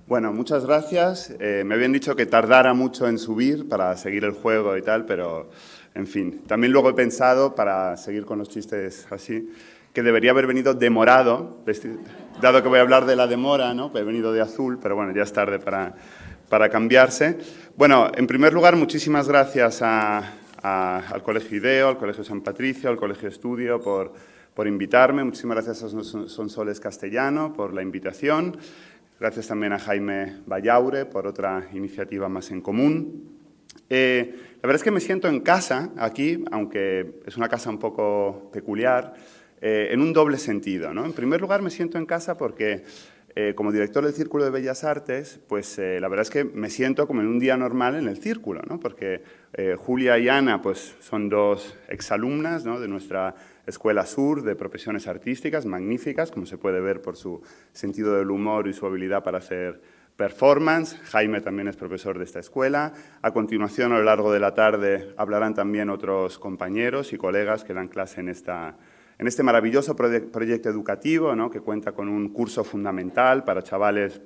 Bueno, muchas gracias. Me habían dicho que tardara mucho en subir para seguir el juego y tal, pero, en fin. También luego he pensado, para seguir con los chistes así, que debería haber venido demorado, dado que voy a hablar de la demora, ¿no? He venido de azul, pero bueno, ya es tarde para cambiarse. Bueno, en primer lugar, muchísimas gracias al Colegio IDEO, al Colegio San Patricio, al Colegio Estudio por invitarme. Muchísimas gracias a Sonsoles Castellano por la invitación. Gracias también a Jaime Vallaure por otra iniciativa más en común. La verdad es que me siento en casa aquí, aunque es una casa un poco peculiar, en un doble sentido, ¿no? En primer lugar, me siento en casa porque, como director del Círculo de Bellas Artes, pues la verdad es que me siento como en un día normal en el Círculo, ¿no? Porque Julia y Ana pues, son dos exalumnas, ¿no? de nuestra Escuela Sur de profesiones artísticas, magníficas, como se puede ver por su sentido del humor y su habilidad para hacer performance. Jaime también es profesor de esta escuela. A continuación, a lo largo de la tarde, hablarán también otros compañeros y colegas que dan clase en este maravilloso proyecto educativo, ¿no? que cuenta con un curso fundamental para chavales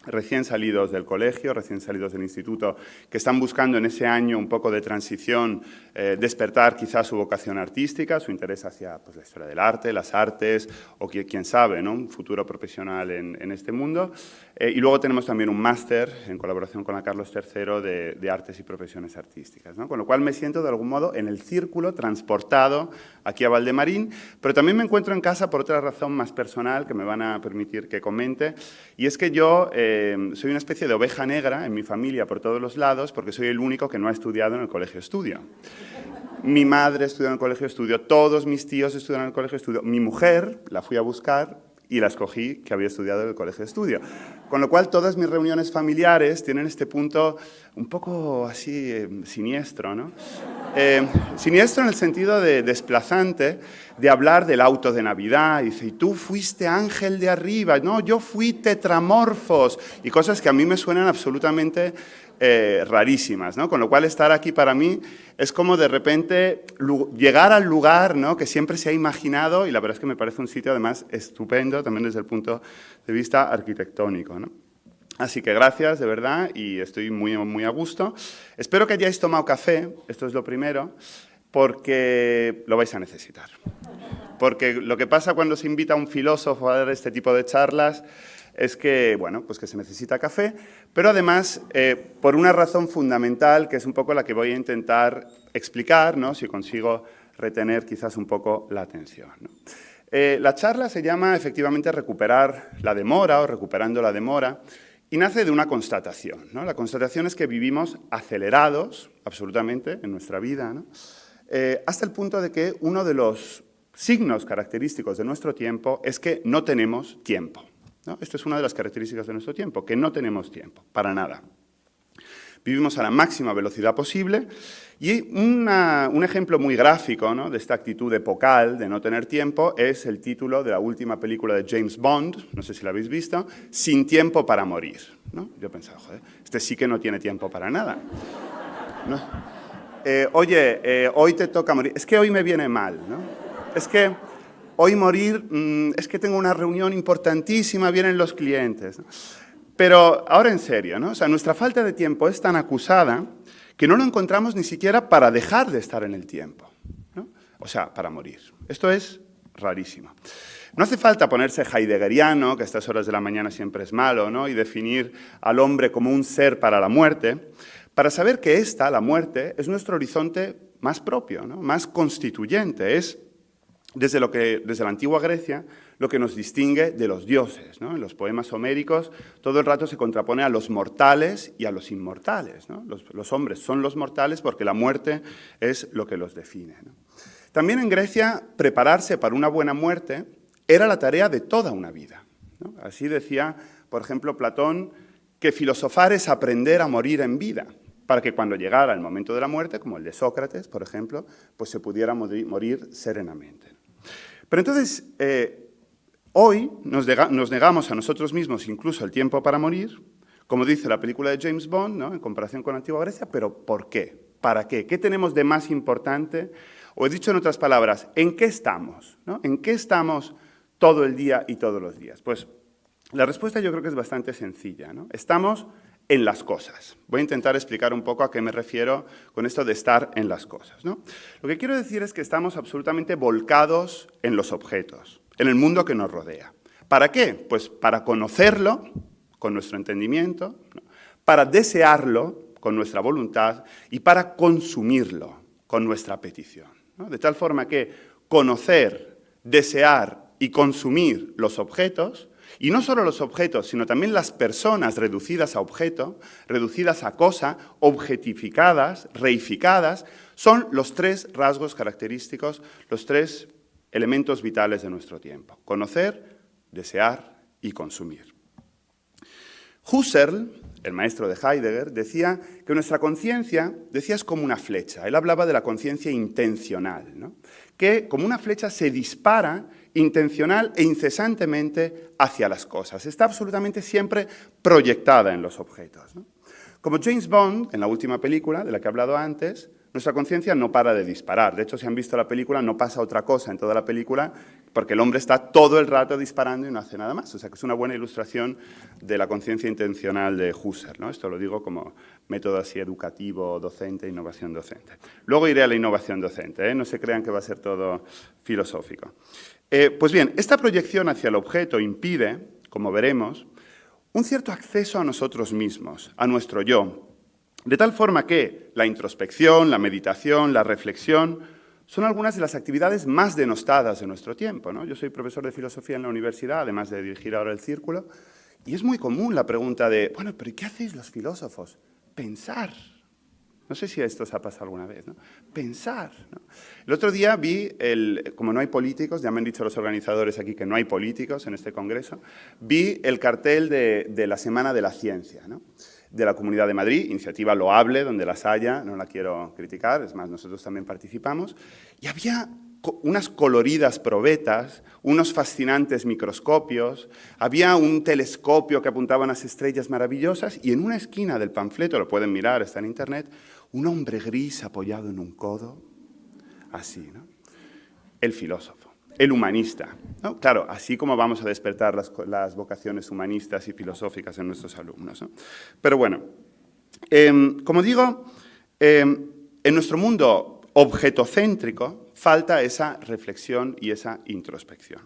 recién salidos del colegio, recién salidos del instituto, que están buscando en ese año un poco de transición, despertar quizás su vocación artística, su interés hacia pues, la historia del arte, las artes, o quién sabe, ¿no? un futuro profesional en este mundo. Y luego tenemos también un máster en colaboración con la Carlos III de Artes y Profesiones Artísticas, ¿no? Con lo cual me siento de algún modo en el círculo, transportado aquí a Valdemarín, pero también me encuentro en casa por otra razón más personal que me van a permitir que comente, y es que yo soy una especie de oveja negra en mi familia por todos los lados porque soy el único que no ha estudiado en el Colegio Estudio. Mi madre estudió en el Colegio Estudio, todos mis tíos estudiaron en el Colegio Estudio, mi mujer la fui a buscar y la escogí que había estudiado en el Colegio Estudio. Con lo cual, todas mis reuniones familiares tienen este punto un poco así siniestro, ¿no? Siniestro en el sentido de desplazante, de hablar del auto de Navidad, y dice, y tú fuiste ángel de arriba, no, yo fui tetramorfos, y cosas que a mí me suenan absolutamente rarísimas, ¿no? Con lo cual estar aquí para mí es como de repente llegar al lugar, ¿no? que siempre se ha imaginado, y la verdad es que me parece un sitio además estupendo también desde el punto de vista arquitectónico, ¿no? Así que gracias, de verdad, y estoy muy, muy a gusto. Espero que hayáis tomado café, esto es lo primero, porque lo vais a necesitar. Porque lo que pasa cuando se invita a un filósofo a dar este tipo de charlas es que, bueno, pues que se necesita café, pero además por una razón fundamental, que es un poco la que voy a intentar explicar, ¿no? Si consigo retener quizás un poco la atención, ¿no? La charla se llama efectivamente Recuperar la demora o Recuperando la demora, y nace de una constatación, ¿no? La constatación es que vivimos acelerados, absolutamente, en nuestra vida, ¿no? Hasta el punto de que uno de los signos característicos de nuestro tiempo es que no tenemos tiempo, ¿no? Esta es una de las características de nuestro tiempo, que no tenemos tiempo, para nada. Vivimos a la máxima velocidad posible y un ejemplo muy gráfico, ¿no? de esta actitud epocal de no tener tiempo es el título de la última película de James Bond, no sé si la habéis visto, Sin tiempo para morir, ¿no? Yo pensaba, joder, este sí que no tiene tiempo para nada, ¿no? Hoy te toca morir, es que hoy me viene mal, ¿no? Es que hoy morir, es que tengo una reunión importantísima, vienen los clientes, ¿no? Pero ahora en serio, ¿no? O sea, nuestra falta de tiempo es tan acusada que no lo encontramos ni siquiera para dejar de estar en el tiempo, ¿no? O sea, para morir. Esto es rarísimo. No hace falta ponerse heideggeriano, que a estas horas de la mañana siempre es malo, ¿no? Y definir al hombre como un ser para la muerte, para saber que esta, la muerte, es nuestro horizonte más propio, ¿no? Más constituyente. Es desde la antigua Grecia, lo que nos distingue de los dioses, ¿no? En los poemas homéricos todo el rato se contrapone a los mortales y a los inmortales, ¿no? Los hombres son los mortales porque la muerte es lo que los define, ¿no? También en Grecia, prepararse para una buena muerte era la tarea de toda una vida, ¿no? Así decía, por ejemplo, Platón, que filosofar es aprender a morir en vida, para que cuando llegara el momento de la muerte, como el de Sócrates, por ejemplo, pues se pudiera morir serenamente. Pero entonces, hoy nos negamos a nosotros mismos incluso el tiempo para morir, como dice la película de James Bond, ¿no? En comparación con la antigua Grecia, pero ¿por qué? ¿Para qué? ¿Qué tenemos de más importante? O he dicho en otras palabras, ¿en qué estamos? ¿No? ¿En qué estamos todo el día y todos los días? Pues La respuesta yo creo que es bastante sencilla, ¿no? Estamos en las cosas. Voy a intentar explicar un poco a qué me refiero con esto de estar en las cosas, ¿no? Lo que quiero decir es que estamos absolutamente volcados en los objetos, en el mundo que nos rodea. ¿Para qué? Pues para conocerlo con nuestro entendimiento, ¿no? Para desearlo con nuestra voluntad y para consumirlo con nuestra petición, ¿no? De tal forma que conocer, desear y consumir los objetos, y no solo los objetos, sino también las personas reducidas a objeto, reducidas a cosa, objetificadas, reificadas, son los tres rasgos característicos, los tres elementos vitales de nuestro tiempo: conocer, desear y consumir. Husserl, el maestro de Heidegger, decía que nuestra conciencia, es como una flecha. Él hablaba de la conciencia intencional, ¿no? Que como una flecha se dispara intencional e incesantemente hacia las cosas. Está absolutamente siempre proyectada en los objetos, ¿no? Como James Bond, en la última película de la que he hablado antes, nuestra conciencia no para de disparar. De hecho, si han visto la película, no pasa otra cosa en toda la película, porque el hombre está todo el rato disparando y no hace nada más. O sea, que es una buena ilustración de la conciencia intencional de Husserl, ¿no? Esto lo digo como método así educativo, docente, innovación docente. Luego iré a la innovación docente, ¿eh? No se crean que va a ser todo filosófico. Pues bien, esta proyección hacia el objeto impide, como veremos, un cierto acceso a nosotros mismos, a nuestro yo, de tal forma que la introspección, la meditación, la reflexión son algunas de las actividades más denostadas de nuestro tiempo, ¿no? Yo soy profesor de filosofía en la universidad, además de dirigir ahora el círculo, y es muy común la pregunta de, bueno, ¿pero qué hacéis los filósofos? Pensar. No sé si a esto os ha pasado alguna vez, ¿no? Pensar, ¿no? El otro día vi, como no hay políticos, ya me han dicho los organizadores aquí que no hay políticos en este congreso, vi el cartel de la Semana de la Ciencia, ¿no? De la Comunidad de Madrid, iniciativa loable, donde las haya, no la quiero criticar, es más, nosotros también participamos, y había unas coloridas probetas, unos fascinantes microscopios, había un telescopio que apuntaba a unas estrellas maravillosas, y en una esquina del panfleto, lo pueden mirar, está en internet, un hombre gris apoyado en un codo, así, ¿no? El filósofo, el humanista, ¿no? Claro, así como vamos a despertar las vocaciones humanistas y filosóficas en nuestros alumnos, ¿no? Pero bueno, como digo, en nuestro mundo objetocéntrico falta esa reflexión y esa introspección.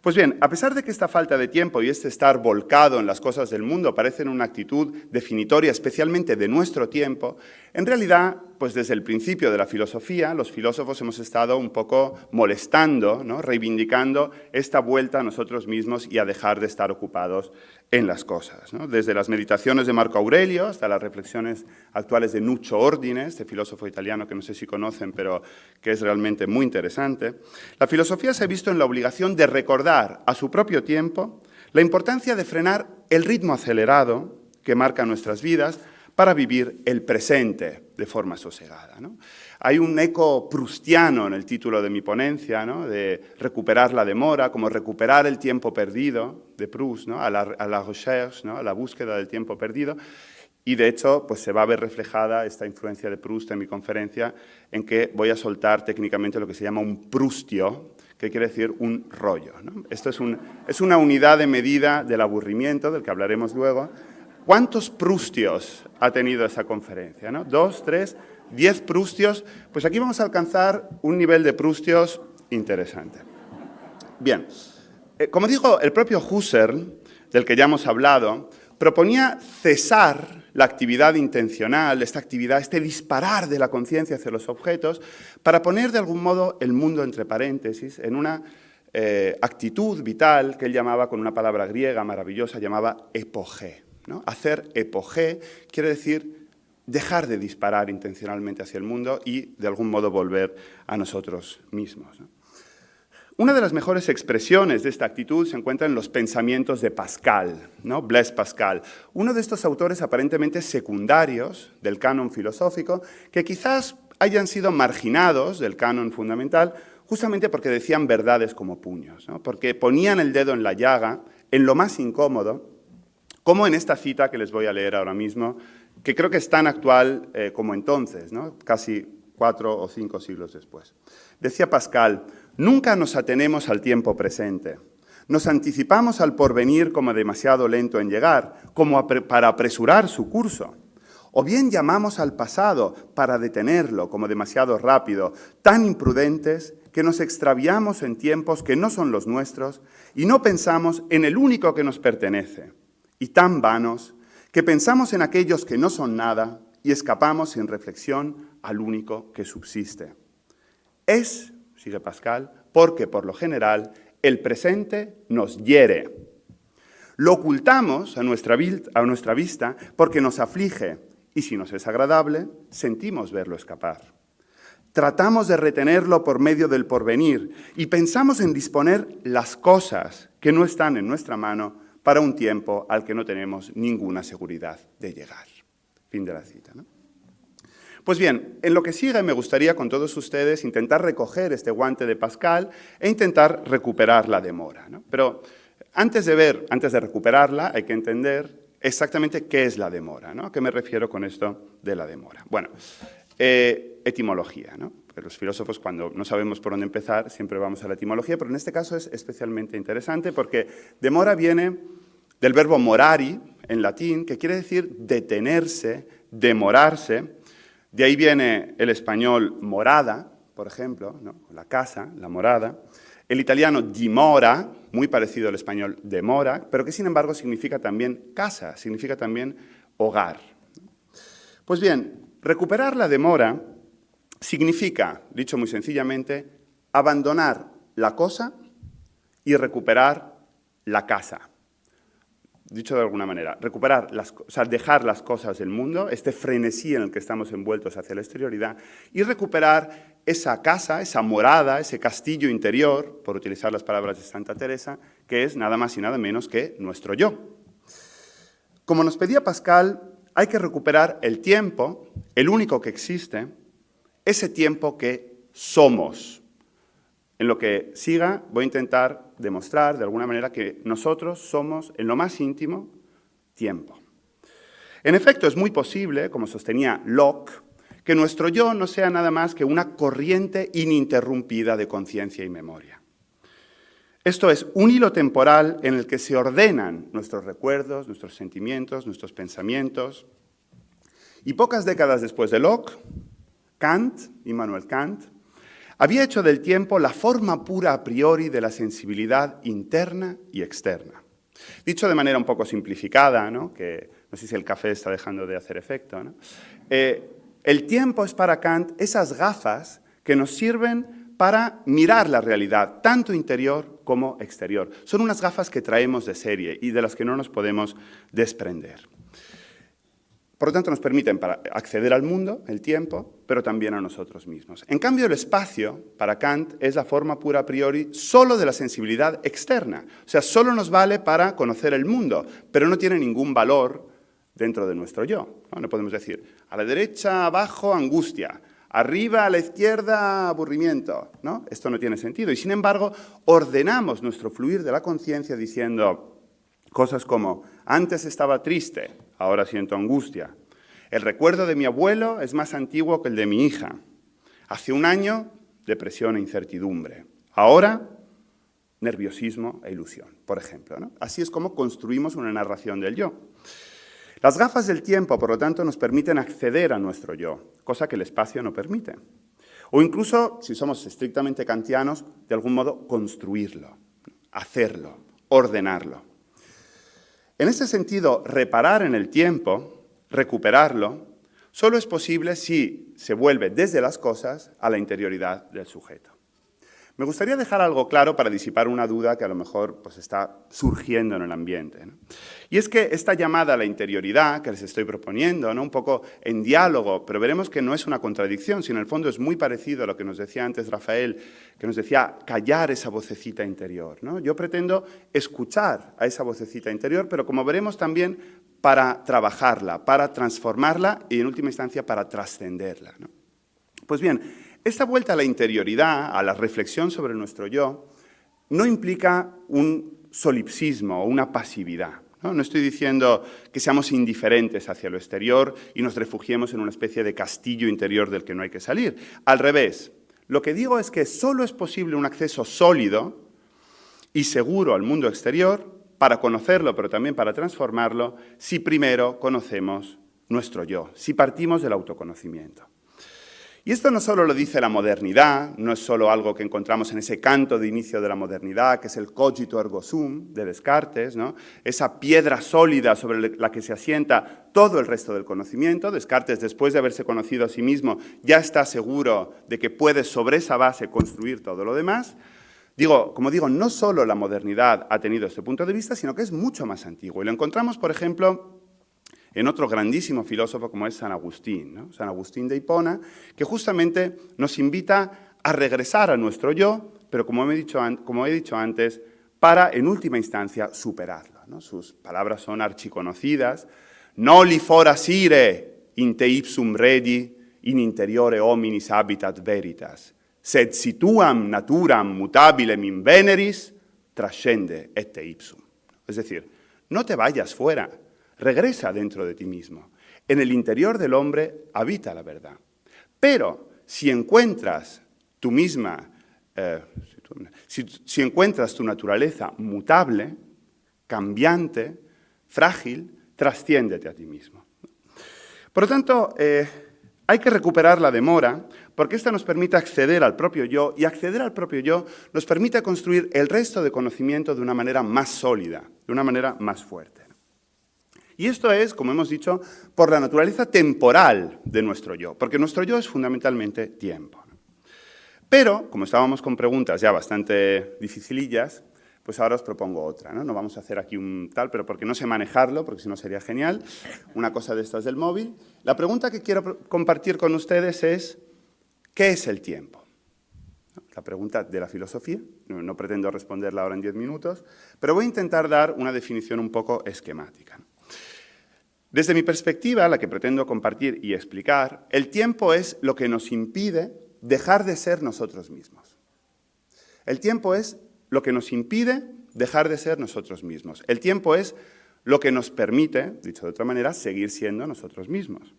Pues bien, a pesar de que esta falta de tiempo y este estar volcado en las cosas del mundo parecen una actitud definitoria especialmente de nuestro tiempo, en realidad, pues desde el principio de la filosofía, los filósofos hemos estado un poco molestando, ¿no? Reivindicando esta vuelta a nosotros mismos y a dejar de estar ocupados en las cosas, ¿no? Desde las meditaciones de Marco Aurelio hasta las reflexiones actuales de Nuccio Ordine, este filósofo italiano que no sé si conocen, pero que es realmente muy interesante, la filosofía se ha visto en la obligación de recordar a su propio tiempo la importancia de frenar el ritmo acelerado que marca nuestras vidas para vivir el presente de forma sosegada, ¿no? Hay un eco proustiano en el título de mi ponencia, ¿no? De recuperar la demora, como recuperar el tiempo perdido de Proust, ¿no? A la recherche, ¿no? A la búsqueda del tiempo perdido. Y de hecho, pues se va a ver reflejada esta influencia de Proust en mi conferencia, en que voy a soltar técnicamente lo que se llama un Proustio, que quiere decir un rollo, ¿no? Esto es una unidad de medida del aburrimiento, del que hablaremos luego. ¿Cuántos Proustios ha tenido esa conferencia, ¿no? 2, 3, 10 Proustios. Pues aquí vamos a alcanzar un nivel de Proustios interesante. Bien, como digo, el propio Husserl, del que ya hemos hablado, proponía cesar la actividad intencional, esta actividad, este disparar de la conciencia hacia los objetos, para poner de algún modo el mundo entre paréntesis en una actitud vital que él llamaba, con una palabra griega maravillosa, llamaba epogé, ¿no? Hacer epogé quiere decir dejar de disparar intencionalmente hacia el mundo y de algún modo volver a nosotros mismos, ¿no? Una de las mejores expresiones de esta actitud se encuentra en los pensamientos de Pascal, ¿no? Blaise Pascal, uno de estos autores aparentemente secundarios del canon filosófico, que quizás hayan sido marginados del canon fundamental justamente porque decían verdades como puños, ¿no? Porque ponían el dedo en la llaga, en lo más incómodo, como en esta cita que les voy a leer ahora mismo, que creo que es tan actual como entonces, ¿no? Casi 4 o 5 siglos después. Decía Pascal: nunca nos atenemos al tiempo presente. Nos anticipamos al porvenir como demasiado lento en llegar, como para apresurar su curso. O bien llamamos al pasado para detenerlo como demasiado rápido, tan imprudentes que nos extraviamos en tiempos que no son los nuestros y no pensamos en el único que nos pertenece. Y tan vanos que pensamos en aquellos que no son nada y escapamos sin reflexión al único que subsiste. Es, sigue Pascal, porque por lo general el presente nos hiere. Lo ocultamos a nuestra vista porque nos aflige y si nos es agradable, sentimos verlo escapar. Tratamos de retenerlo por medio del porvenir y pensamos en disponer las cosas que no están en nuestra mano para un tiempo al que no tenemos ninguna seguridad de llegar. Fin de la cita, ¿no? Pues bien, en lo que sigue me gustaría con todos ustedes intentar recoger este guante de Pascal e intentar recuperar la demora, ¿no? Pero antes de recuperarla, hay que entender exactamente qué es la demora, ¿no? ¿A qué me refiero con esto de la demora? Bueno, etimología, ¿no? Porque los filósofos, cuando no sabemos por dónde empezar, siempre vamos a la etimología, pero en este caso es especialmente interesante porque demora viene del verbo morari, en latín, que quiere decir detenerse, demorarse. De ahí viene el español morada, por ejemplo, ¿no? La casa, la morada. El italiano dimora, muy parecido al español demora, pero que sin embargo significa también casa, significa también hogar. Pues bien, recuperar la demora significa, dicho muy sencillamente, abandonar la cosa y recuperar la casa. Dicho de alguna manera, dejar las cosas del mundo, este frenesí en el que estamos envueltos hacia la exterioridad, y recuperar esa casa, esa morada, ese castillo interior, por utilizar las palabras de Santa Teresa, que es nada más y nada menos que nuestro yo. Como nos pedía Pascal, hay que recuperar el tiempo, el único que existe, ese tiempo que somos. En lo que siga voy a intentar demostrar de alguna manera que nosotros somos, en lo más íntimo, tiempo. En efecto, es muy posible, como sostenía Locke, que nuestro yo no sea nada más que una corriente ininterrumpida de conciencia y memoria. Esto es un hilo temporal en el que se ordenan nuestros recuerdos, nuestros sentimientos, nuestros pensamientos. Y pocas décadas después de Locke, Immanuel Kant, había hecho del tiempo la forma pura a priori de la sensibilidad interna y externa. Dicho de manera un poco simplificada, ¿no? Que no sé si el café está dejando de hacer efecto, ¿no? El tiempo es para Kant esas gafas que nos sirven para mirar la realidad, tanto interior como exterior. Son unas gafas que traemos de serie y de las que no nos podemos desprender. Por lo tanto, nos permiten para acceder al mundo, el tiempo, pero también a nosotros mismos. En cambio, el espacio, para Kant, es la forma pura a priori solo de la sensibilidad externa. O sea, solo nos vale para conocer el mundo, pero no tiene ningún valor dentro de nuestro yo. No podemos decir, a la derecha, abajo, angustia. Arriba, a la izquierda, aburrimiento. ¿No? Esto no tiene sentido. Y, sin embargo, ordenamos nuestro fluir de la conciencia diciendo cosas como, antes estaba triste, ahora siento angustia. El recuerdo de mi abuelo es más antiguo que el de mi hija. Hace un año, depresión e incertidumbre. Ahora, nerviosismo e ilusión, por ejemplo, ¿no? Así es como construimos una narración del yo. Las gafas del tiempo, por lo tanto, nos permiten acceder a nuestro yo, cosa que el espacio no permite. O incluso, si somos estrictamente kantianos, de algún modo construirlo, hacerlo, ordenarlo. En ese sentido, reparar en el tiempo, recuperarlo, solo es posible si se vuelve desde las cosas a la interioridad del sujeto. Me gustaría dejar algo claro para disipar una duda que a lo mejor está surgiendo en el ambiente, ¿no? Y es que esta llamada a la interioridad que les estoy proponiendo, ¿no? Un poco en diálogo, pero veremos que no es una contradicción, sino en el fondo es muy parecido a lo que nos decía antes Rafael, que nos decía callar esa vocecita interior, ¿no? Yo pretendo escuchar a esa vocecita interior, pero como veremos también para trabajarla, para transformarla y en última instancia para trascenderla, ¿no? Pues bien, esta vuelta a la interioridad, a la reflexión sobre nuestro yo, no implica un solipsismo o una pasividad. No estoy diciendo que seamos indiferentes hacia lo exterior y nos refugiemos en una especie de castillo interior del que no hay que salir. Al revés, lo que digo es que solo es posible un acceso sólido y seguro al mundo exterior para conocerlo, pero también para transformarlo, si primero conocemos nuestro yo, si partimos del autoconocimiento. Y esto no solo lo dice la modernidad, no es solo algo que encontramos en ese canto de inicio de la modernidad, que es el cogito ergo sum de Descartes, ¿no? Esa piedra sólida sobre la que se asienta todo el resto del conocimiento. Descartes, después de haberse conocido a sí mismo, ya está seguro de que puede sobre esa base construir todo lo demás. Como digo, no solo la modernidad ha tenido este punto de vista, sino que es mucho más antiguo. Y lo encontramos, por ejemplo, en otro grandísimo filósofo como es San Agustín, ¿no? San Agustín de Hipona, que justamente nos invita a regresar a nuestro yo, pero como he dicho antes, para, en última instancia, superarlo, ¿no? Sus palabras son archiconocidas. Noli forasire in te ipsum redi, in interiore hominis habitat veritas, sed situam naturam mutabilem in veneris, trascende ette ipsum. Es decir, no te vayas fuera. Regresa dentro de ti mismo. En el interior del hombre habita la verdad. Pero si encuentras tu misma, si encuentras tu naturaleza mutable, cambiante, frágil, trasciéndete a ti mismo. Por lo tanto, hay que recuperar la demora, porque esta nos permite acceder al propio yo, y acceder al propio yo nos permite construir el resto de conocimiento de una manera más sólida, de una manera más fuerte. Y esto es, como hemos dicho, por la naturaleza temporal de nuestro yo, porque nuestro yo es fundamentalmente tiempo. Pero, como estábamos con preguntas ya bastante dificilillas, pues ahora os propongo otra, ¿no? No vamos a hacer aquí un tal, pero porque no sé manejarlo, porque si no sería genial, una cosa de estas del móvil. La pregunta que quiero compartir con ustedes es, ¿qué es el tiempo? La pregunta de la filosofía, no pretendo responderla ahora en 10 minutos, pero voy a intentar dar una definición un poco esquemática. Desde mi perspectiva, la que pretendo compartir y explicar, el tiempo es lo que nos impide dejar de ser nosotros mismos. El tiempo es lo que nos impide dejar de ser nosotros mismos. El tiempo es lo que nos permite, dicho de otra manera, seguir siendo nosotros mismos.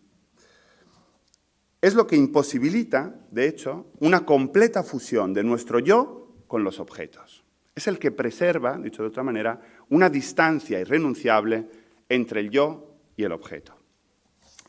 Es lo que imposibilita, de hecho, una completa fusión de nuestro yo con los objetos. Es el que preserva, dicho de otra manera, una distancia irrenunciable entre el yo y el objeto.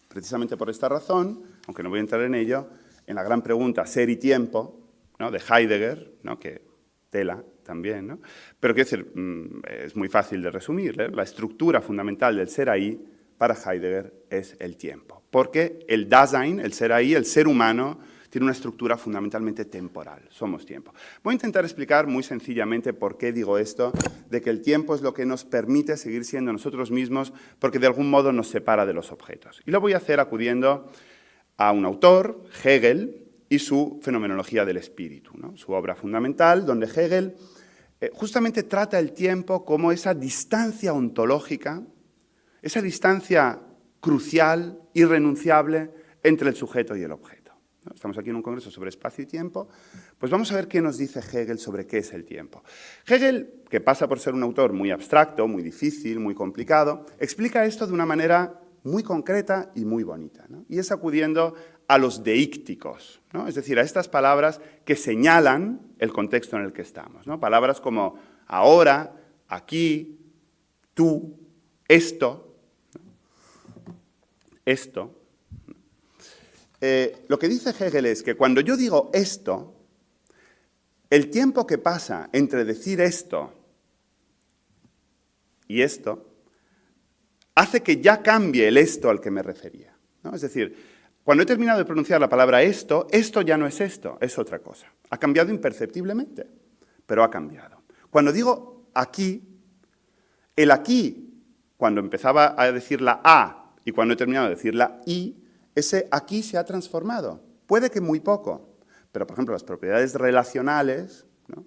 Precisamente por esta razón, aunque no voy a entrar en ello, en la gran pregunta ser y tiempo, ¿no?, de Heidegger, ¿no?, que tela también, ¿no?, pero quiero decir, es muy fácil de resumir, ¿eh? La estructura fundamental del ser ahí para Heidegger es el tiempo, porque el Dasein, el ser ahí, el ser humano, tiene una estructura fundamentalmente temporal, somos tiempo. Voy a intentar explicar muy sencillamente por qué digo esto, de que el tiempo es lo que nos permite seguir siendo nosotros mismos, porque de algún modo nos separa de los objetos. Y lo voy a hacer acudiendo a un autor, Hegel, y su Fenomenología del Espíritu, ¿no?, su obra fundamental, donde Hegel justamente trata el tiempo como esa distancia ontológica, esa distancia crucial, irrenunciable, entre el sujeto y el objeto. Estamos aquí en un congreso sobre espacio y tiempo, pues vamos a ver qué nos dice Hegel sobre qué es el tiempo. Hegel, que pasa por ser un autor muy abstracto, muy difícil, muy complicado, explica esto de una manera muy concreta y muy bonita, ¿no? Y es acudiendo a los deícticos, ¿no?, es decir, a estas palabras que señalan el contexto en el que estamos, ¿no? Palabras como ahora, aquí, tú, esto, ¿no?, esto. Lo que dice Hegel es que cuando yo digo esto, el tiempo que pasa entre decir esto y esto hace que ya cambie el esto al que me refería, ¿no? Es decir, cuando he terminado de pronunciar la palabra esto, esto ya no es esto, es otra cosa. Ha cambiado imperceptiblemente, pero ha cambiado. Cuando digo aquí, el aquí, cuando empezaba a decir la A y cuando he terminado de decir la I, ese aquí se ha transformado. Puede que muy poco, pero por ejemplo las propiedades relacionales, ¿no?,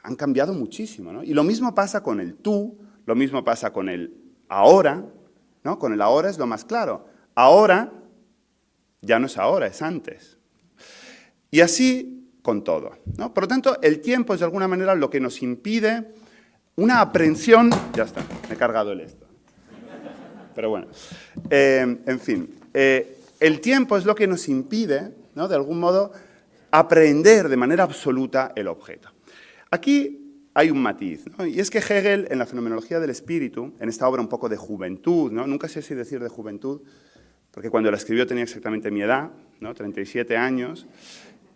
han cambiado muchísimo, ¿no? Y lo mismo pasa con el tú, lo mismo pasa con el ahora, ¿no? Con el ahora es lo más claro. Ahora ya no es ahora, es antes. Y así con todo, ¿no? Por lo tanto, el tiempo es de alguna manera lo que nos impide una aprehensión... Ya está, me he cargado el esto. Pero bueno, en fin, el tiempo es lo que nos impide, ¿no?, de algún modo, aprehender de manera absoluta el objeto. Aquí hay un matiz, ¿no? Y es que Hegel, en la fenomenología del espíritu, en esta obra un poco de juventud, ¿no? Nunca sé si decir de juventud, porque cuando la escribió tenía exactamente mi edad, ¿no? 37 años,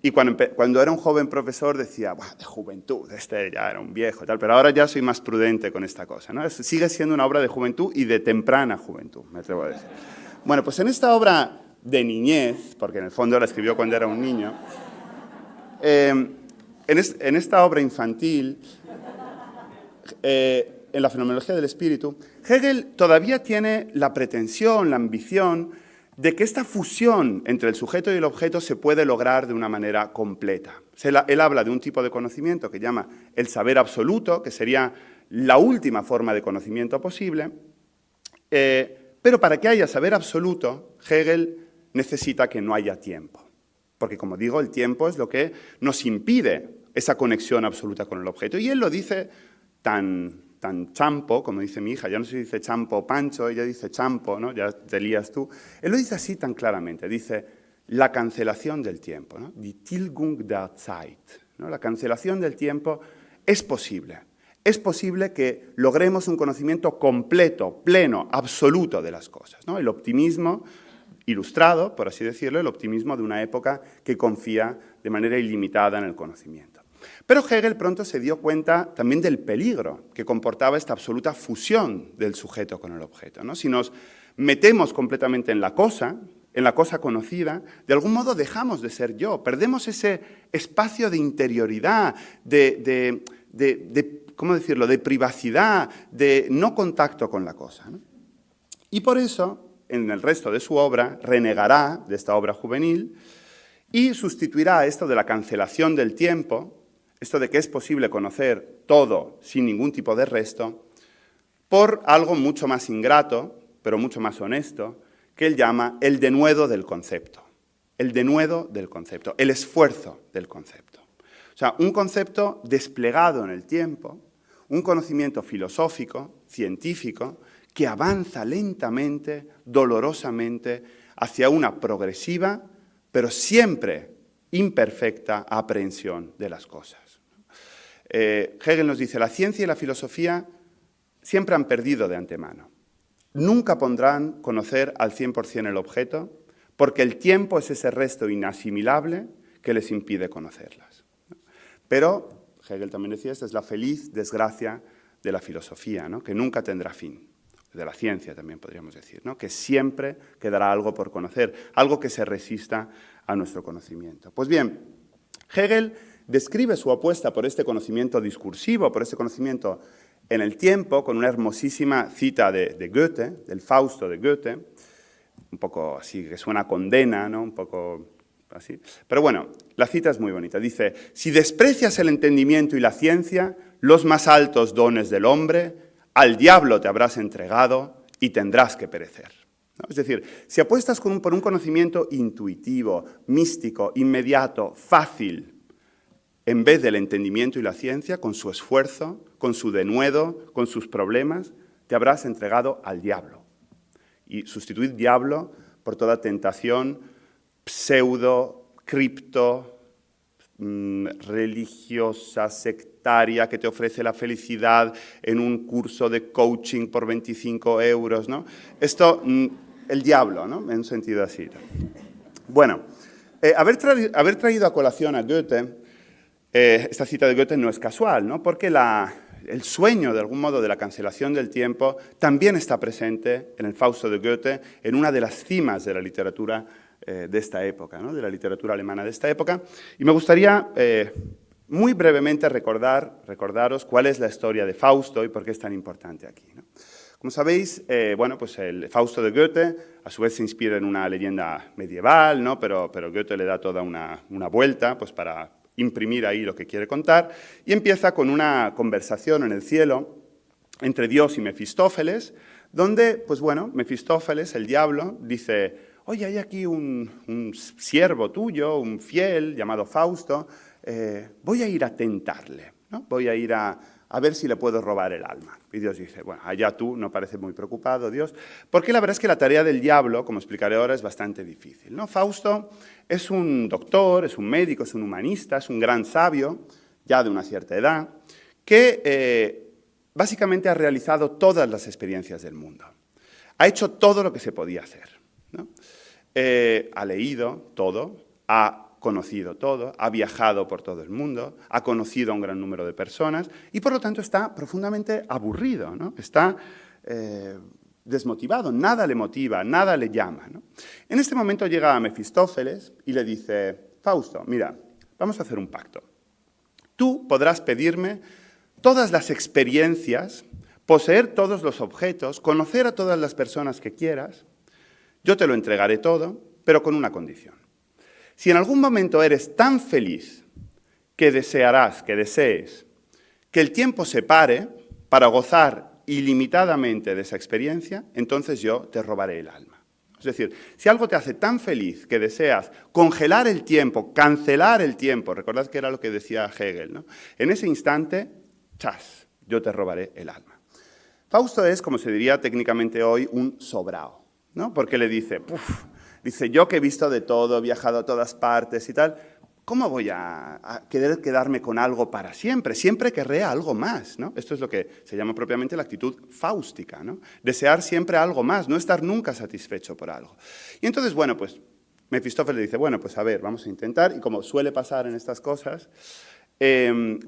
y cuando era un joven profesor decía, "Buah, de juventud, este ya era un viejo", tal, pero ahora ya soy más prudente con esta cosa, ¿no? Sigue siendo una obra de juventud y de temprana juventud, me atrevo a decir. Bueno, pues en esta obra de niñez, porque en el fondo la escribió cuando era un niño, en esta obra infantil, en la fenomenología del espíritu, Hegel todavía tiene la pretensión, la ambición de que esta fusión entre el sujeto y el objeto se puede lograr de una manera completa. Él habla de un tipo de conocimiento que llama el saber absoluto, que sería la última forma de conocimiento posible, pero para que haya saber absoluto, Hegel necesita que no haya tiempo. Porque, como digo, el tiempo es lo que nos impide esa conexión absoluta con el objeto. Y él lo dice tan champo, como dice mi hija, ya no se dice champo o pancho, ella dice champo, ¿no? Ya te lías tú. Él lo dice así tan claramente, dice la cancelación del tiempo, ¿no? Die Tilgung der Zeit, ¿no? La cancelación del tiempo es posible. Es posible que logremos un conocimiento completo, pleno, absoluto de las cosas, ¿no? El optimismo ilustrado, por así decirlo, el optimismo de una época que confía de manera ilimitada en el conocimiento. Pero Hegel pronto se dio cuenta también del peligro que comportaba esta absoluta fusión del sujeto con el objeto, ¿no? Si nos metemos completamente en la cosa conocida, de algún modo dejamos de ser yo, perdemos ese espacio de interioridad, ¿cómo decirlo?, de privacidad, de no contacto con la cosa, ¿no? Y por eso, en el resto de su obra, renegará de esta obra juvenil y sustituirá esto de la cancelación del tiempo, esto de que es posible conocer todo sin ningún tipo de resto, por algo mucho más ingrato, pero mucho más honesto, que él llama el denuedo del concepto. El denuedo del concepto, el esfuerzo del concepto. O sea, un concepto desplegado en el tiempo, un conocimiento filosófico, científico, que avanza lentamente, dolorosamente, hacia una progresiva, pero siempre imperfecta aprehensión de las cosas. Hegel nos dice, la ciencia y la filosofía siempre han perdido de antemano. Nunca podrán conocer al 100% el objeto, porque el tiempo es ese resto inasimilable que les impide conocerlas. Pero, Hegel también decía, esta es la feliz desgracia de la filosofía, ¿no? Que nunca tendrá fin. De la ciencia también podríamos decir, ¿no? Que siempre quedará algo por conocer, algo que se resista a nuestro conocimiento. Pues bien, Hegel describe su apuesta por este conocimiento discursivo, por este conocimiento en el tiempo, con una hermosísima cita de Goethe, del Fausto de Goethe, un poco así, que suena a condena, ¿no? Un poco así. Pero bueno, la cita es muy bonita. Dice, si desprecias el entendimiento y la ciencia, los más altos dones del hombre, al diablo te habrás entregado y tendrás que perecer. ¿No? Es decir, si apuestas por un conocimiento intuitivo, místico, inmediato, fácil, en vez del entendimiento y la ciencia, con su esfuerzo, con su denuedo, con sus problemas, te habrás entregado al diablo. Y sustituir diablo por toda tentación pseudo, cripto, religiosa, sectaria, que te ofrece la felicidad en un curso de coaching por 25 euros, ¿no? Esto, el diablo, ¿no? En un sentido así. Bueno, haber traído a colación a Goethe, esta cita de Goethe no es casual, ¿no? Porque el sueño, de algún modo, de la cancelación del tiempo también está presente en el Fausto de Goethe, en una de las cimas de la literatura de esta época, ¿no? De la literatura alemana de esta época. Y me gustaría muy brevemente recordaros cuál es la historia de Fausto y por qué es tan importante aquí, ¿no? Como sabéis, bueno, pues el Fausto de Goethe a su vez se inspira en una leyenda medieval, ¿no? Pero Goethe le da toda una vuelta pues para imprimir ahí lo que quiere contar, y empieza con una conversación en el cielo entre Dios y Mefistófeles, donde, pues bueno, Mefistófeles, el diablo, dice, oye, hay aquí un siervo tuyo, un fiel, llamado Fausto, voy a ir a tentarle, ¿no? Voy a ir a ver si le puedo robar el alma. Y Dios dice, bueno, allá tú, no parece muy preocupado, Dios, porque la verdad es que la tarea del diablo, como explicaré ahora, es bastante difícil, ¿no? Fausto es un doctor, es un médico, es un humanista, es un gran sabio, ya de una cierta edad, que básicamente ha realizado todas las experiencias del mundo. Ha hecho todo lo que se podía hacer, ¿no? Ha leído todo, ha conocido todo, ha viajado por todo el mundo, ha conocido a un gran número de personas y, por lo tanto, está profundamente aburrido, ¿no? Está desmotivado, nada le motiva, nada le llama, ¿no? En este momento llega a Mefistófeles y le dice: Fausto, mira, vamos a hacer un pacto. Tú podrás pedirme todas las experiencias, poseer todos los objetos, conocer a todas las personas que quieras. Yo te lo entregaré todo, pero con una condición. Si en algún momento eres tan feliz que desees que el tiempo se pare para gozar ilimitadamente de esa experiencia, entonces yo te robaré el alma. Es decir, si algo te hace tan feliz que deseas congelar el tiempo, cancelar el tiempo, recordad que era lo que decía Hegel, ¿no? En ese instante, ¡chas!, yo te robaré el alma. Fausto es, como se diría técnicamente hoy, un sobrao, ¿no? Porque le dice, yo que he visto de todo, he viajado a todas partes y tal, ¿cómo voy a querer quedarme con algo para siempre? Siempre querré algo más, ¿no? Esto es lo que se llama propiamente la actitud fáustica, ¿no? Desear siempre algo más, no estar nunca satisfecho por algo. Y entonces, bueno, pues Mefistófeles le dice, bueno, pues a ver, vamos a intentar, y como suele pasar en estas cosas,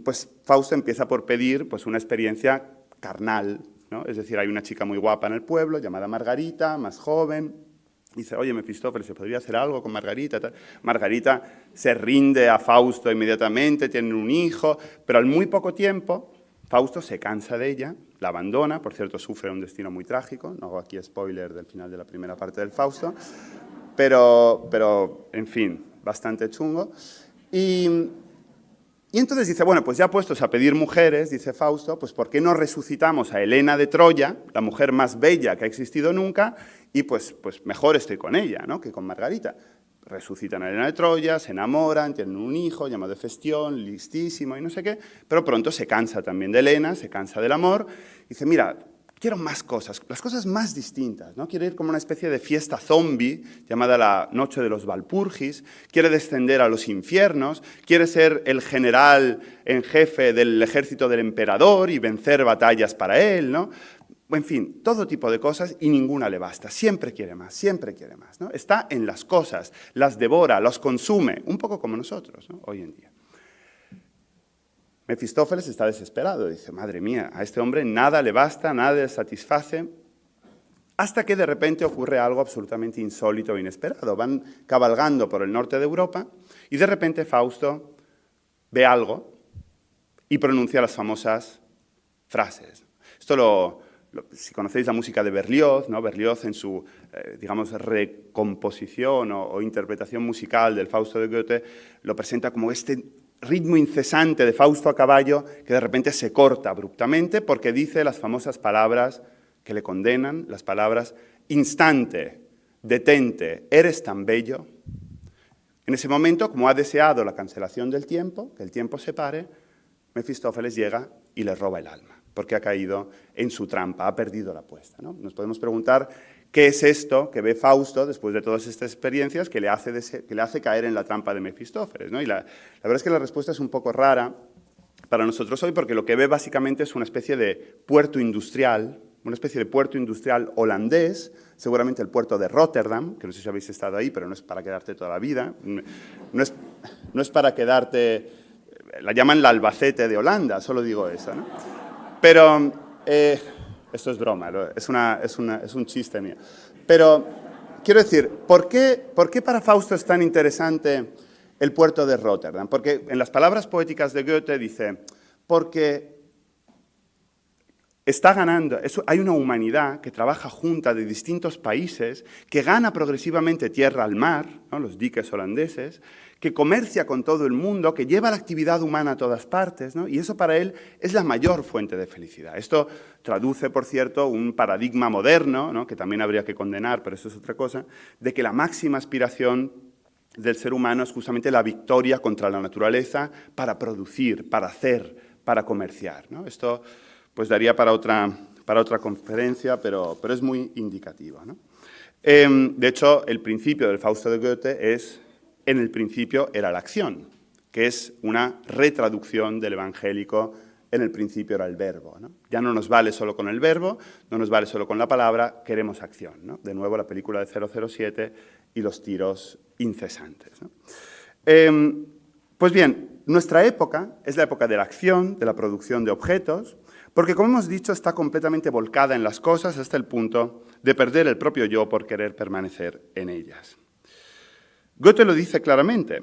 pues Fausto empieza por pedir pues una experiencia carnal, ¿no? Es decir, hay una chica muy guapa en el pueblo, llamada Margarita, más joven. Dice, oye, Mefistófeles, ¿se podría hacer algo con Margarita? Margarita se rinde a Fausto inmediatamente, tienen un hijo, pero al muy poco tiempo Fausto se cansa de ella, la abandona, por cierto, sufre un destino muy trágico, no hago aquí spoiler del final de la primera parte del Fausto, pero en fin, bastante chungo. Y entonces dice, bueno, pues ya puestos a pedir mujeres, dice Fausto, pues ¿por qué no resucitamos a Helena de Troya, la mujer más bella que ha existido nunca, y pues mejor estoy con ella, ¿no?, que con Margarita? Resucitan a Helena de Troya, se enamoran, tienen un hijo llamado Hefestión, listísimo y no sé qué, pero pronto se cansa también de Helena, se cansa del amor, y dice, mira, quiero más cosas, las cosas más distintas, ¿no? Quiere ir como una especie de fiesta zombie, llamada la Noche de los Valpurgis, quiere descender a los infiernos, quiere ser el general en jefe del ejército del emperador y vencer batallas para él, ¿no? En fin, todo tipo de cosas y ninguna le basta, siempre quiere más, ¿no? Está en las cosas, las devora, las consume, un poco como nosotros, ¿no?, hoy en día. Mefistófeles está desesperado, dice, madre mía, a este hombre nada le basta, nada le satisface, hasta que de repente ocurre algo absolutamente insólito e inesperado. Van cabalgando por el norte de Europa y de repente Fausto ve algo y pronuncia las famosas frases. Esto si conocéis la música de Berlioz, ¿no? Berlioz en su, digamos, recomposición o interpretación musical del Fausto de Goethe, lo presenta como este ritmo incesante de Fausto a caballo que de repente se corta abruptamente porque dice las famosas palabras que le condenan, las palabras instante, detente, eres tan bello. En ese momento, como ha deseado la cancelación del tiempo, que el tiempo se pare, Mefistófeles llega y le roba el alma, porque ha caído en su trampa, ha perdido la apuesta, ¿no? Nos podemos preguntar qué es esto que ve Fausto después de todas estas experiencias que le hace caer en la trampa de Mefistófeles, ¿no? Y la verdad es que la respuesta es un poco rara para nosotros hoy, porque lo que ve básicamente es una especie de puerto industrial, holandés, seguramente el puerto de Rotterdam, que no sé si habéis estado ahí, pero no es para quedarte toda la vida, no es para quedarte, la llaman la Albacete de Holanda, solo digo eso, ¿no? Pero, esto es broma, es un chiste mío. Pero, quiero decir, ¿por qué para Fausto es tan interesante el puerto de Rotterdam? Porque en las palabras poéticas de Goethe dice, porque está ganando, hay una humanidad que trabaja junta de distintos países, que gana progresivamente tierra al mar, ¿no?, los diques holandeses, que comercia con todo el mundo, que lleva la actividad humana a todas partes, ¿no? Y eso para él es la mayor fuente de felicidad. Esto traduce, por cierto, un paradigma moderno, ¿no?, que también habría que condenar, pero eso es otra cosa, de que la máxima aspiración del ser humano es justamente la victoria contra la naturaleza para producir, para hacer, para comerciar, ¿no? Esto pues daría para otra conferencia, pero es muy indicativo, ¿no? De hecho, el principio del Fausto de Goethe es, en el principio era la acción, que es una retraducción del evangélico en el principio era el verbo, ¿no? Ya no nos vale solo con el verbo, no nos vale solo con la palabra, queremos acción, ¿no? De nuevo la película de 007 y los tiros incesantes, ¿no? Pues bien, nuestra época es la época de la acción, de la producción de objetos, porque, como hemos dicho, está completamente volcada en las cosas hasta el punto de perder el propio yo por querer permanecer en ellas. Goethe lo dice claramente: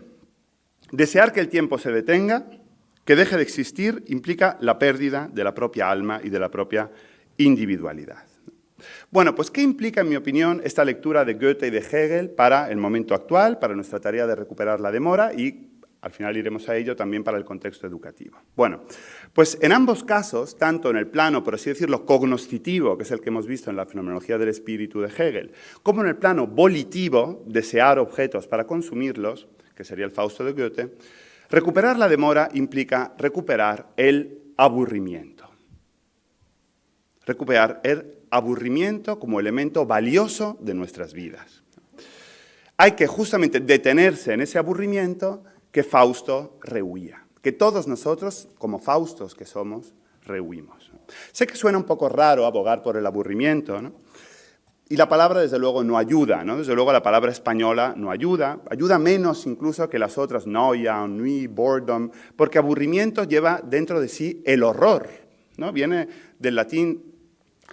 desear que el tiempo se detenga, que deje de existir, implica la pérdida de la propia alma y de la propia individualidad. Bueno, pues ¿qué implica, en mi opinión, esta lectura de Goethe y de Hegel para el momento actual, para nuestra tarea de recuperar la demora y, al final iremos a ello, también para el contexto educativo? Bueno, pues en ambos casos, tanto en el plano, por así decirlo, cognoscitivo, que es el que hemos visto en la fenomenología del espíritu de Hegel, como en el plano volitivo, desear objetos para consumirlos, que sería el Fausto de Goethe, recuperar la demora implica recuperar el aburrimiento. Recuperar el aburrimiento como elemento valioso de nuestras vidas. Hay que justamente detenerse en ese aburrimiento que Fausto rehuía, que todos nosotros, como Faustos que somos, rehuimos. Sé que suena un poco raro abogar por el aburrimiento, ¿no? Y la palabra, desde luego, no ayuda, ¿no? Desde luego, la palabra española no ayuda menos incluso que las otras, noia, ennui, boredom, porque aburrimiento lleva dentro de sí el horror, ¿no? Viene del latín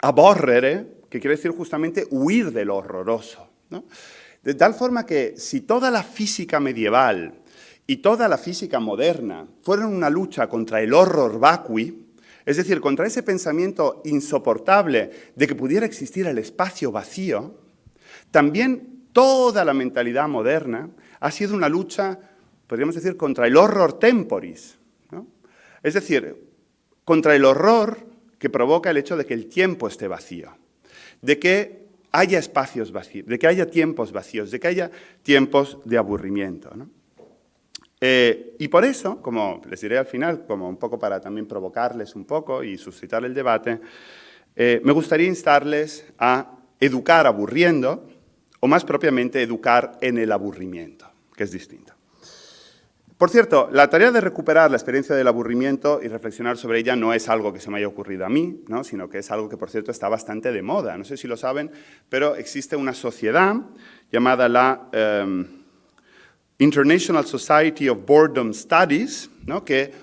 aborrere, que quiere decir justamente huir de lo horroroso, ¿no? De tal forma que si toda la física medieval y toda la física moderna fueron una lucha contra el horror vacui, es decir, contra ese pensamiento insoportable de que pudiera existir el espacio vacío, también toda la mentalidad moderna ha sido una lucha, podríamos decir, contra el horror temporis, ¿no? Es decir, contra el horror que provoca el hecho de que el tiempo esté vacío, de que haya espacios vacíos, de que haya tiempos vacíos, de que haya tiempos de aburrimiento, ¿no? Y por eso, como les diré al final, como un poco para también provocarles un poco y suscitar el debate, me gustaría instarles a educar aburriendo, o más propiamente educar en el aburrimiento, que es distinto. Por cierto, la tarea de recuperar la experiencia del aburrimiento y reflexionar sobre ella no es algo que se me haya ocurrido a mí, ¿no? Sino que es algo que, por cierto, está bastante de moda. No sé si lo saben, pero existe una sociedad llamada la International Society of Boredom Studies, ¿no? Que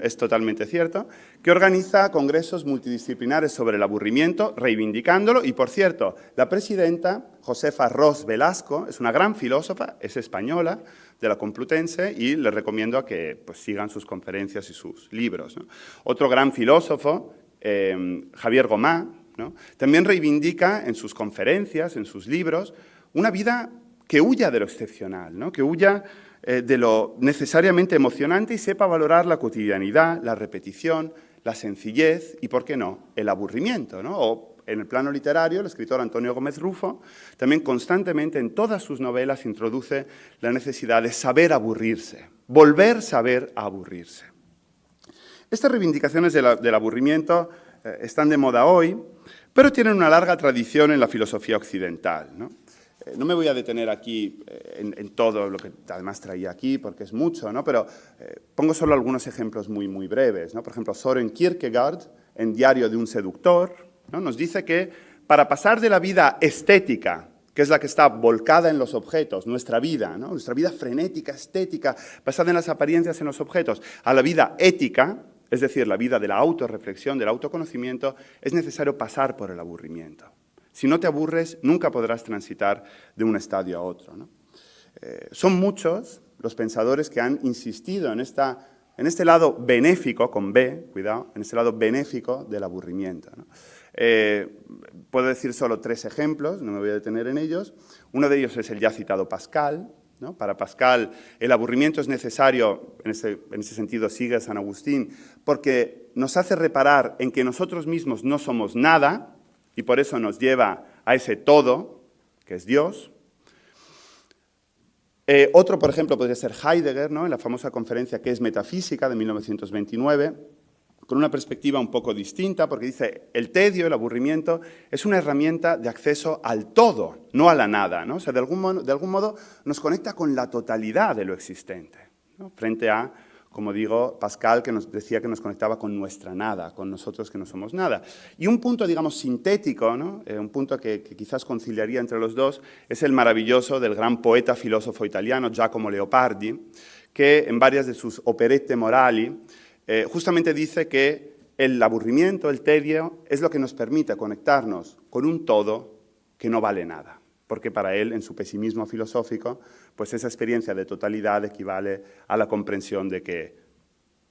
es totalmente cierto, que organiza congresos multidisciplinares sobre el aburrimiento, reivindicándolo. Y, por cierto, la presidenta, Josefa Ros Velasco, es una gran filósofa, es española, de la Complutense, y les recomiendo a que pues, sigan sus conferencias y sus libros, ¿no? Otro gran filósofo, Javier Gomá, ¿no? También reivindica en sus conferencias, en sus libros, una vida que huya de lo excepcional, ¿no? Que huya de lo necesariamente emocionante y sepa valorar la cotidianidad, la repetición, la sencillez y, ¿por qué no?, el aburrimiento, ¿no? O, en el plano literario, el escritor Antonio Gómez Rufo también constantemente en todas sus novelas introduce la necesidad de saber aburrirse, volver a saber aburrirse. Estas reivindicaciones del aburrimiento están de moda hoy, pero tienen una larga tradición en la filosofía occidental, ¿no? No me voy a detener aquí en todo lo que además traía aquí, porque es mucho, ¿no? Pero pongo solo algunos ejemplos muy, muy breves, ¿no? Por ejemplo, Søren Kierkegaard, en Diario de un seductor, ¿no? Nos dice que para pasar de la vida estética, que es la que está volcada en los objetos, nuestra vida, ¿no? Nuestra vida frenética, estética, basada en las apariencias en los objetos, a la vida ética, es decir, la vida de la autorreflexión, del autoconocimiento, es necesario pasar por el aburrimiento. Si no te aburres, nunca podrás transitar de un estadio a otro, ¿no? Son muchos los pensadores que han insistido en este lado benéfico, con B, cuidado, en este lado benéfico del aburrimiento, ¿no? Puedo decir solo 3 ejemplos, no me voy a detener en ellos. Uno de ellos es el ya citado Pascal, ¿no? Para Pascal, el aburrimiento es necesario, en ese sentido sigue a San Agustín, porque nos hace reparar en que nosotros mismos no somos nada, y por eso nos lleva a ese todo, que es Dios. Otro, por ejemplo, podría ser Heidegger, ¿no? En la famosa conferencia que es Metafísica, de 1929, con una perspectiva un poco distinta, porque dice, el tedio, el aburrimiento, es una herramienta de acceso al todo, no a la nada, ¿no? O sea, de algún modo nos conecta con la totalidad de lo existente, ¿no? Frente a como digo, Pascal, que nos decía que nos conectaba con nuestra nada, con nosotros que no somos nada. Y un punto, digamos, sintético, ¿no? Un punto que quizás conciliaría entre los dos, es el maravilloso del gran poeta filósofo italiano Giacomo Leopardi, que en varias de sus operette morali justamente dice que el aburrimiento, el tedio, es lo que nos permite conectarnos con un todo que no vale nada. Porque para él, en su pesimismo filosófico, pues esa experiencia de totalidad equivale a la comprensión de que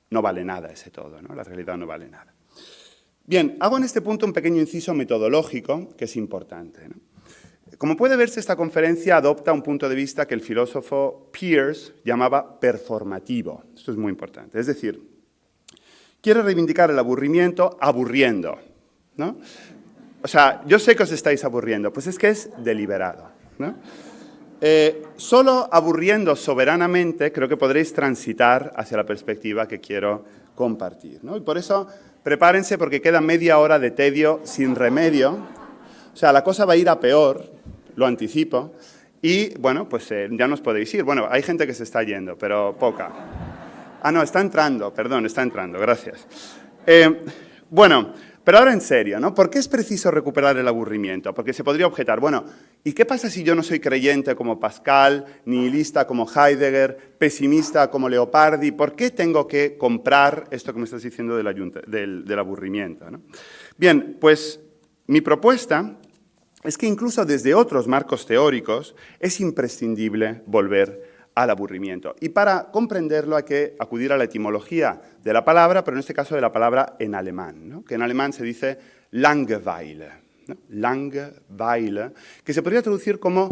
no vale nada ese todo, ¿no? La realidad no vale nada. Bien, hago en este punto un pequeño inciso metodológico que es importante, ¿no? Como puede verse, esta conferencia adopta un punto de vista que el filósofo Peirce llamaba performativo. Esto es muy importante. Es decir, quiere reivindicar el aburrimiento aburriendo, ¿no? O sea, yo sé que os estáis aburriendo, pues es que es deliberado, ¿no? Solo aburriendo soberanamente creo que podréis transitar hacia la perspectiva que quiero compartir, ¿no? Y por eso prepárense porque queda media hora de tedio sin remedio. O sea, la cosa va a ir a peor, lo anticipo, y bueno, pues ya nos podéis ir. Bueno, hay gente que se está yendo, pero poca. Ah, no, está entrando, perdón, está entrando, gracias. Bueno, pero ahora en serio, ¿no? ¿Por qué es preciso recuperar el aburrimiento? Porque se podría objetar, bueno, ¿y qué pasa si yo no soy creyente como Pascal, nihilista como Heidegger, pesimista como Leopardi? ¿Por qué tengo que comprar esto que me estás diciendo del aburrimiento, ¿no? Bien, pues mi propuesta es que incluso desde otros marcos teóricos es imprescindible volver al aburrimiento. Y para comprenderlo hay que acudir a la etimología de la palabra, pero en este caso de la palabra en alemán, ¿no? Que en alemán se dice Langeweile, ¿no? Langeweile, que se podría traducir como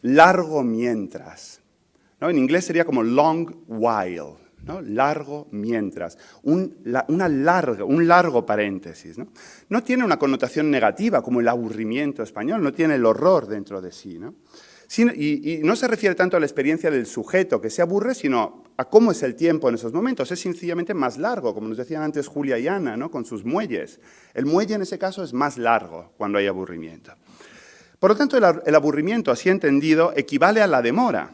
largo mientras, ¿no? En inglés sería como long while, ¿no? Largo mientras, un largo paréntesis, ¿no? No tiene una connotación negativa como el aburrimiento español, no tiene el horror dentro de sí, ¿no? Y no se refiere tanto a la experiencia del sujeto que se aburre, sino a cómo es el tiempo en esos momentos. Es sencillamente más largo, como nos decían antes Julia y Ana, ¿no? Con sus muelles. El muelle en ese caso es más largo cuando hay aburrimiento. Por lo tanto, el aburrimiento, así entendido, equivale a la demora,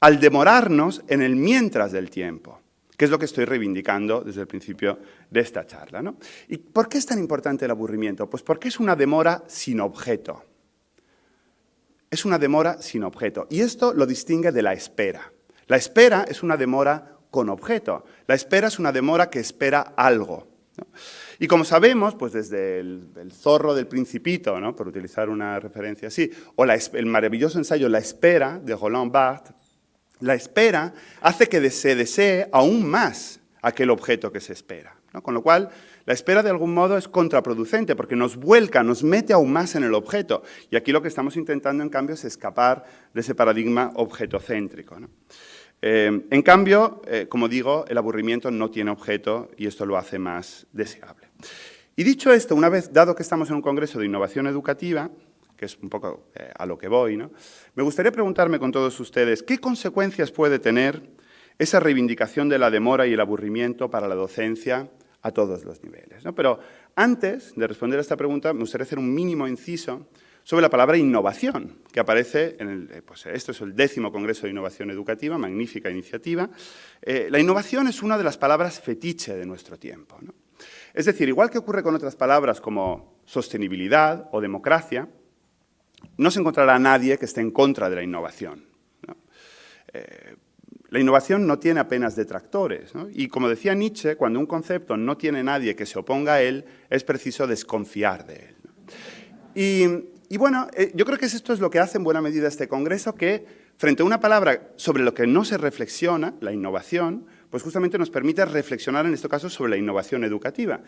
al demorarnos en el mientras del tiempo, que es lo que estoy reivindicando desde el principio de esta charla, ¿no? ¿Y por qué es tan importante el aburrimiento? Pues porque es una demora sin objeto. Es una demora sin objeto. Y esto lo distingue de la espera. La espera es una demora con objeto. La espera es una demora que espera algo, ¿no? Y como sabemos, pues desde el zorro del Principito, ¿no? Por utilizar una referencia así, o el maravilloso ensayo La espera, de Roland Barthes, la espera hace que se desee aún más aquel objeto que se espera, ¿no? Con lo cual, la espera de algún modo es contraproducente porque nos vuelca, nos mete aún más en el objeto. Y aquí lo que estamos intentando, en cambio, es escapar de ese paradigma objetocéntrico, ¿no? En cambio, como digo, el aburrimiento no tiene objeto y esto lo hace más deseable. Y dicho esto, una vez dado que estamos en un congreso de innovación educativa, que es un poco a lo que voy, ¿no? Me gustaría preguntarme con todos ustedes, ¿qué consecuencias puede tener esa reivindicación de la demora y el aburrimiento para la docencia a todos los niveles, ¿no? Pero antes de responder a esta pregunta, me gustaría hacer un mínimo inciso sobre la palabra innovación, que aparece en pues esto es el 10º Congreso de Innovación Educativa, magnífica iniciativa. La innovación es una de las palabras fetiche de nuestro tiempo, ¿no? Es decir, igual que ocurre con otras palabras como sostenibilidad o democracia, no se encontrará a nadie que esté en contra de la innovación, ¿no? La innovación no tiene apenas detractores, ¿no? Y como decía Nietzsche, cuando un concepto no tiene nadie que se oponga a él, es preciso desconfiar de él, ¿no? Y bueno, yo creo que esto es lo que hace en buena medida este congreso, que frente a una palabra sobre lo que no se reflexiona, la innovación, pues justamente nos permite reflexionar en este caso sobre la innovación educativa.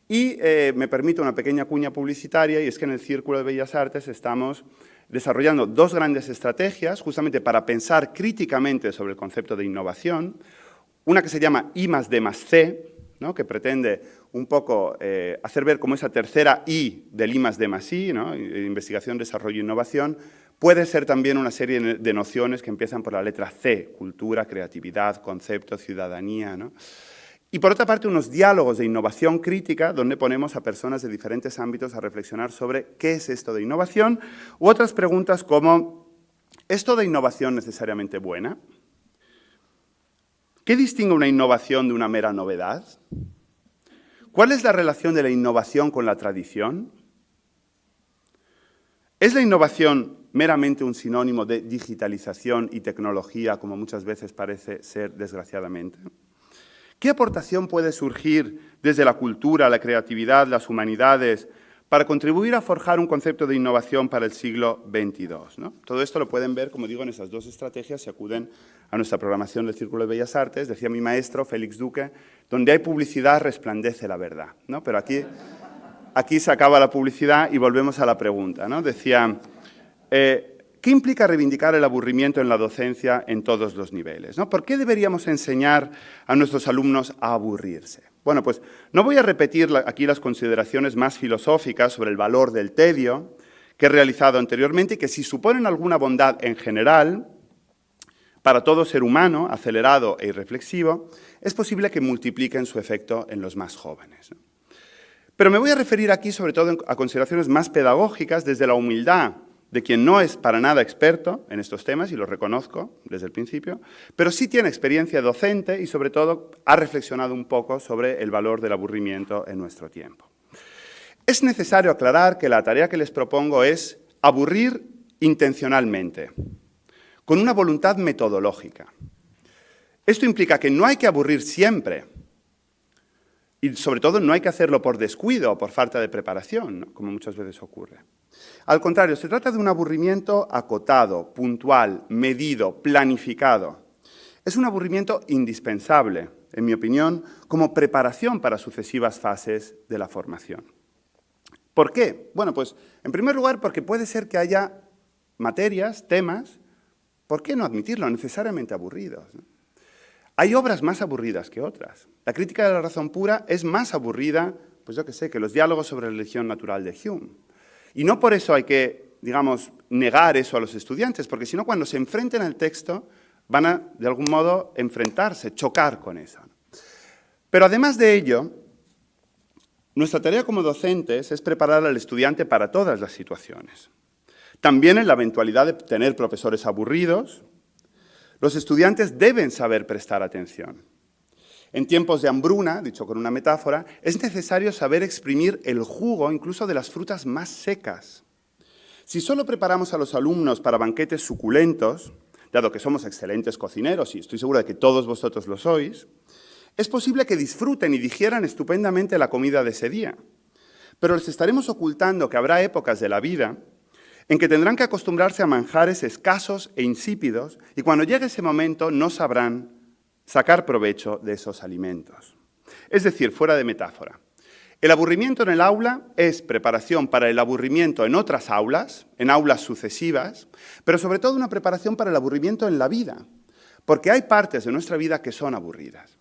Y me permito una pequeña cuña publicitaria, y es que en el Círculo de Bellas Artes estamos desarrollando 2 grandes estrategias justamente para pensar críticamente sobre el concepto de innovación. Una que se llama I+D+C, ¿no? Que pretende un poco hacer ver cómo esa tercera I del I+D+I, ¿no? Investigación, desarrollo e innovación, puede ser también una serie de nociones que empiezan por la letra C, cultura, creatividad, concepto, ciudadanía, ¿no? Y por otra parte, unos diálogos de innovación crítica, donde ponemos a personas de diferentes ámbitos a reflexionar sobre qué es esto de innovación, u otras preguntas como, ¿es toda innovación necesariamente buena? ¿Qué distingue una innovación de una mera novedad? ¿Cuál es la relación de la innovación con la tradición? ¿Es la innovación meramente un sinónimo de digitalización y tecnología, como muchas veces parece ser, desgraciadamente? ¿Qué aportación puede surgir desde la cultura, la creatividad, las humanidades, para contribuir a forjar un concepto de innovación para el siglo XXII? ¿No? Todo esto lo pueden ver, como digo, en esas dos estrategias si acuden a nuestra programación del Círculo de Bellas Artes. Decía mi maestro, Félix Duque, donde hay publicidad resplandece la verdad, ¿no? Pero aquí se acaba la publicidad y volvemos a la pregunta, ¿no? Decía, ¿qué implica reivindicar el aburrimiento en la docencia en todos los niveles, ¿no? ¿Por qué deberíamos enseñar a nuestros alumnos a aburrirse? Bueno, pues no voy a repetir aquí las consideraciones más filosóficas sobre el valor del tedio que he realizado anteriormente y que si suponen alguna bondad en general para todo ser humano, acelerado e irreflexivo, es posible que multipliquen su efecto en los más jóvenes, ¿no? Pero me voy a referir aquí sobre todo a consideraciones más pedagógicas desde la humildad de quien no es para nada experto en estos temas, y lo reconozco desde el principio, pero sí tiene experiencia docente y sobre todo ha reflexionado un poco sobre el valor del aburrimiento en nuestro tiempo. Es necesario aclarar que la tarea que les propongo es aburrir intencionalmente, con una voluntad metodológica. Esto implica que no hay que aburrir siempre, y sobre todo no hay que hacerlo por descuido o por falta de preparación, ¿no? Como muchas veces ocurre. Al contrario, se trata de un aburrimiento acotado, puntual, medido, planificado. Es un aburrimiento indispensable, en mi opinión, como preparación para sucesivas fases de la formación. ¿Por qué? Bueno, pues en primer lugar porque puede ser que haya materias, temas, ¿por qué no admitirlo?, necesariamente aburridos, ¿no? Hay obras más aburridas que otras. La crítica de la razón pura es más aburrida, pues yo qué sé, que los diálogos sobre la religión natural de Hume. Y no por eso hay que, digamos, negar eso a los estudiantes, porque si no, cuando se enfrenten al texto, van a, de algún modo, enfrentarse, chocar con eso. Pero además de ello, nuestra tarea como docentes es preparar al estudiante para todas las situaciones. También en la eventualidad de tener profesores aburridos, los estudiantes deben saber prestar atención. En tiempos de hambruna, dicho con una metáfora, es necesario saber exprimir el jugo incluso de las frutas más secas. Si solo preparamos a los alumnos para banquetes suculentos, dado que somos excelentes cocineros, y estoy seguro de que todos vosotros lo sois, es posible que disfruten y digieran estupendamente la comida de ese día. Pero les estaremos ocultando que habrá épocas de la vida en que tendrán que acostumbrarse a manjares escasos e insípidos y cuando llegue ese momento no sabrán sacar provecho de esos alimentos. Es decir, fuera de metáfora, el aburrimiento en el aula es preparación para el aburrimiento en otras aulas, en aulas sucesivas, pero sobre todo una preparación para el aburrimiento en la vida, porque hay partes de nuestra vida que son aburridas,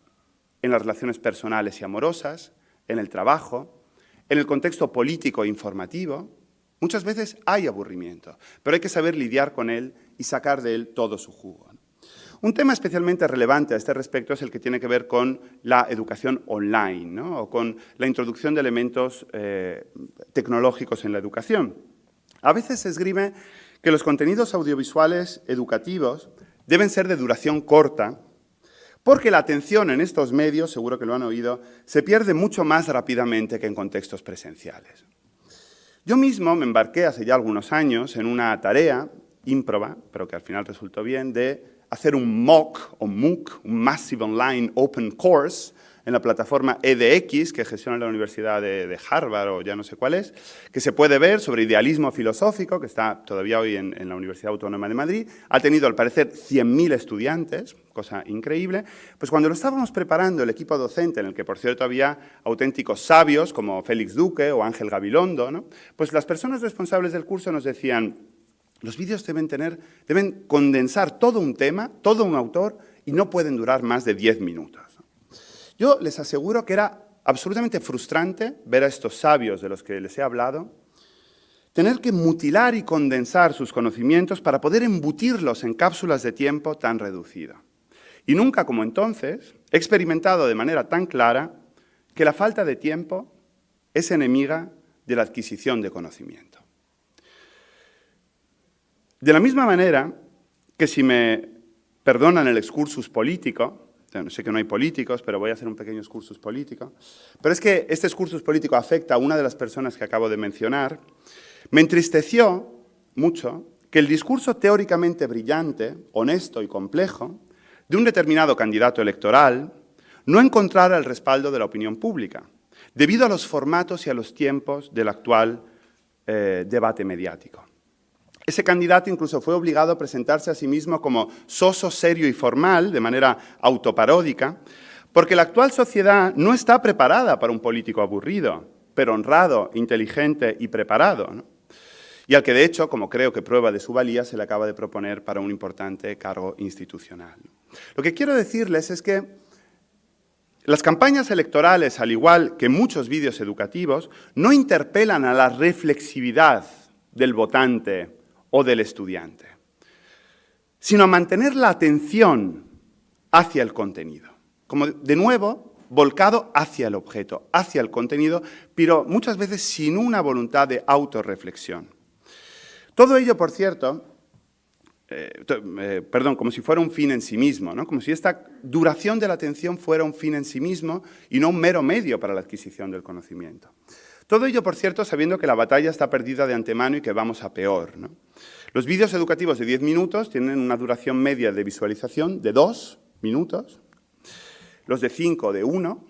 en las relaciones personales y amorosas, en el trabajo, en el contexto político e informativo. Muchas veces hay aburrimiento, pero hay que saber lidiar con él y sacar de él todo su jugo. Un tema especialmente relevante a este respecto es el que tiene que ver con la educación online, ¿no? O con la introducción de elementos tecnológicos en la educación. A veces se esgrime que los contenidos audiovisuales educativos deben ser de duración corta, porque la atención en estos medios, seguro que lo han oído, se pierde mucho más rápidamente que en contextos presenciales. Yo mismo me embarqué hace ya algunos años en una tarea ímproba, pero que al final resultó bien, de hacer un MOOC, o MOOC, un Massive Online Open Course, en la plataforma edX, que gestiona la Universidad de Harvard, o ya no sé cuál es, que se puede ver sobre idealismo filosófico, que está todavía hoy en la Universidad Autónoma de Madrid. Ha tenido, al parecer, 100.000 estudiantes, cosa increíble. Pues cuando lo estábamos preparando, el equipo docente, en el que, por cierto, había auténticos sabios, como Félix Duque o Ángel Gabilondo, ¿no? Pues las personas responsables del curso nos decían: los vídeos deben condensar todo un tema, todo un autor, y no pueden durar más de 10 minutos. Yo les aseguro que era absolutamente frustrante ver a estos sabios de los que les he hablado, tener que mutilar y condensar sus conocimientos para poder embutirlos en cápsulas de tiempo tan reducidas. Y nunca como entonces he experimentado de manera tan clara que la falta de tiempo es enemiga de la adquisición de conocimiento. De la misma manera que, si me perdonan el excursus político, sé que no hay políticos, pero voy a hacer un pequeño excursus político. Pero es que este excursus político afecta a una de las personas que acabo de mencionar. Me entristeció mucho que el discurso teóricamente brillante, honesto y complejo de un determinado candidato electoral no encontrara el respaldo de la opinión pública, debido a los formatos y a los tiempos del actual debate mediático. Ese candidato incluso fue obligado a presentarse a sí mismo como soso, serio y formal, de manera autoparódica, porque la actual sociedad no está preparada para un político aburrido, pero honrado, inteligente y preparado, ¿no? Y al que, de hecho, como creo que prueba de su valía, se le acaba de proponer para un importante cargo institucional. Lo que quiero decirles es que las campañas electorales, al igual que muchos vídeos educativos, no interpelan a la reflexividad del votante o del estudiante, sino a mantener la atención hacia el contenido. Como, de nuevo, volcado hacia el objeto, hacia el contenido, pero muchas veces sin una voluntad de autorreflexión. Todo ello, por cierto, como si fuera un fin en sí mismo, ¿no? Como si esta duración de la atención fuera un fin en sí mismo y no un mero medio para la adquisición del conocimiento. Todo ello, por cierto, sabiendo que la batalla está perdida de antemano y que vamos a peor, ¿no? Los vídeos educativos de 10 minutos tienen una duración media de visualización de 2 minutos, los de 5 de 1,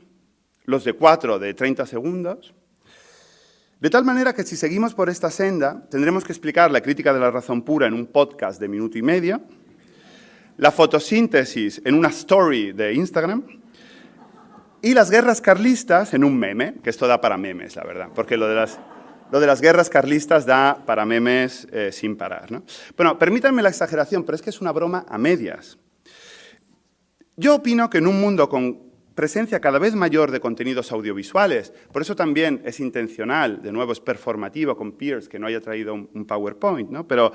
los de 4 de 30 segundos, de tal manera que si seguimos por esta senda, tendremos que explicar la crítica de la razón pura en un podcast de minuto y medio, la fotosíntesis en una story de Instagram y las guerras carlistas en un meme, que esto da para memes, la verdad, porque lo de las guerras carlistas da para memes sin parar, ¿no? Bueno, permítanme la exageración, pero es que es una broma a medias. Yo opino que en un mundo con presencia cada vez mayor de contenidos audiovisuales, por eso también es intencional, de nuevo es performativo con Pierce que no haya traído un PowerPoint, ¿no? Pero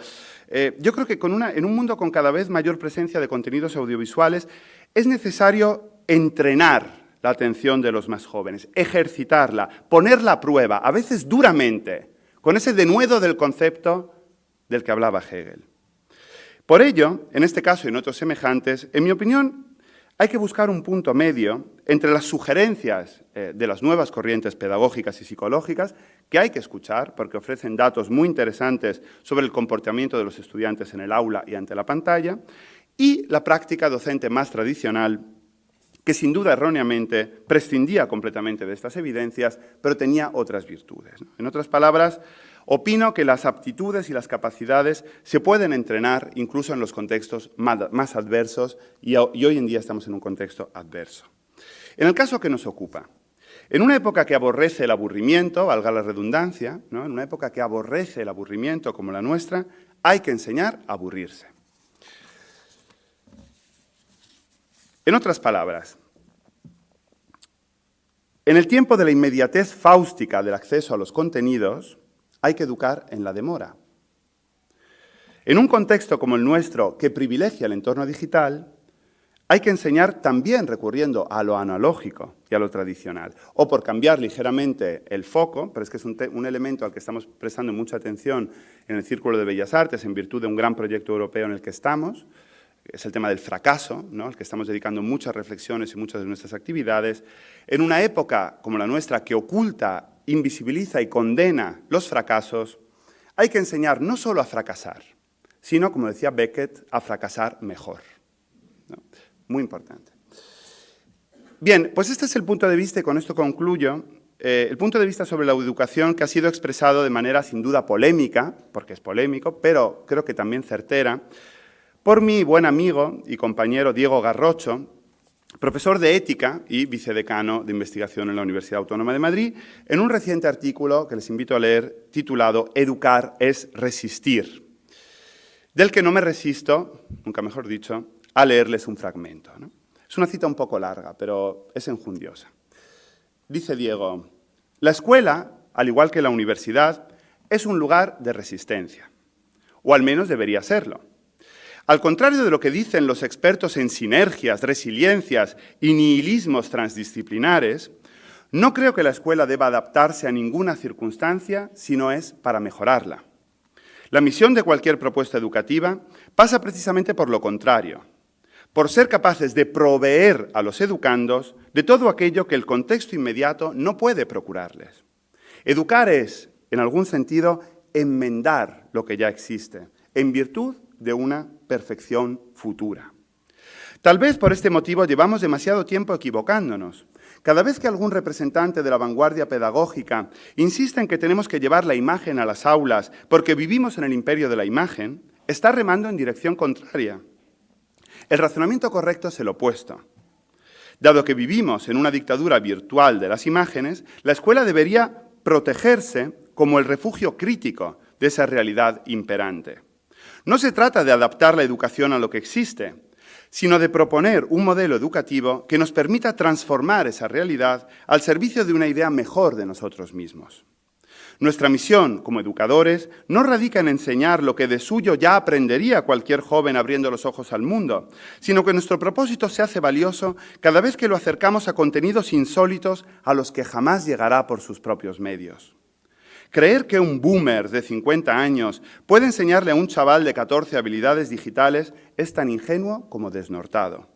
yo creo que en un mundo con cada vez mayor presencia de contenidos audiovisuales es necesario entrenar la atención de los más jóvenes, ejercitarla, ponerla a prueba, a veces duramente, con ese denuedo del concepto del que hablaba Hegel. Por ello, en este caso y en otros semejantes, en mi opinión, hay que buscar un punto medio entre las sugerencias de las nuevas corrientes pedagógicas y psicológicas, que hay que escuchar porque ofrecen datos muy interesantes sobre el comportamiento de los estudiantes en el aula y ante la pantalla, y la práctica docente más tradicional, que sin duda erróneamente prescindía completamente de estas evidencias, pero tenía otras virtudes, ¿no? En otras palabras, opino que las aptitudes y las capacidades se pueden entrenar incluso en los contextos más adversos y hoy en día estamos en un contexto adverso. En el caso que nos ocupa, en una época que aborrece el aburrimiento, valga la redundancia, ¿no? En una época que aborrece el aburrimiento como la nuestra, hay que enseñar a aburrirse. En otras palabras, en el tiempo de la inmediatez fáustica del acceso a los contenidos, hay que educar en la demora. En un contexto como el nuestro, que privilegia el entorno digital, hay que enseñar también recurriendo a lo analógico y a lo tradicional, o por cambiar ligeramente el foco, pero es que es un elemento al que estamos prestando mucha atención en el Círculo de Bellas Artes, en virtud de un gran proyecto europeo en el que estamos, es el tema del fracaso, ¿no? Al que estamos dedicando muchas reflexiones y muchas de nuestras actividades. En una época como la nuestra, que oculta, invisibiliza y condena los fracasos, hay que enseñar no solo a fracasar, sino, como decía Beckett, a fracasar mejor, ¿no? Muy importante. Bien, pues este es el punto de vista, y con esto concluyo, el punto de vista sobre la educación que ha sido expresado de manera sin duda polémica, porque es polémico, pero creo que también certera, por mi buen amigo y compañero Diego Garrocho, profesor de Ética y vicedecano de Investigación en la Universidad Autónoma de Madrid, en un reciente artículo que les invito a leer, titulado «Educar es resistir», del que no me resisto, nunca mejor dicho, a leerles un fragmento, ¿no? Es una cita un poco larga, pero es enjundiosa. Dice Diego, la escuela, al igual que la universidad, es un lugar de resistencia, o al menos debería serlo. Al contrario de lo que dicen los expertos en sinergias, resiliencias y nihilismos transdisciplinares, no creo que la escuela deba adaptarse a ninguna circunstancia si no es para mejorarla. La misión de cualquier propuesta educativa pasa precisamente por lo contrario, por ser capaces de proveer a los educandos de todo aquello que el contexto inmediato no puede procurarles. Educar es, en algún sentido, enmendar lo que ya existe, en virtud de una perfección futura. Tal vez por este motivo llevamos demasiado tiempo equivocándonos. Cada vez que algún representante de la vanguardia pedagógica insiste en que tenemos que llevar la imagen a las aulas porque vivimos en el imperio de la imagen, está remando en dirección contraria. El razonamiento correcto es el opuesto. Dado que vivimos en una dictadura virtual de las imágenes, la escuela debería protegerse como el refugio crítico de esa realidad imperante. No se trata de adaptar la educación a lo que existe, sino de proponer un modelo educativo que nos permita transformar esa realidad al servicio de una idea mejor de nosotros mismos. Nuestra misión como educadores no radica en enseñar lo que de suyo ya aprendería cualquier joven abriendo los ojos al mundo, sino que nuestro propósito se hace valioso cada vez que lo acercamos a contenidos insólitos a los que jamás llegará por sus propios medios. Creer que un boomer de 50 años puede enseñarle a un chaval de 14 habilidades digitales es tan ingenuo como desnortado.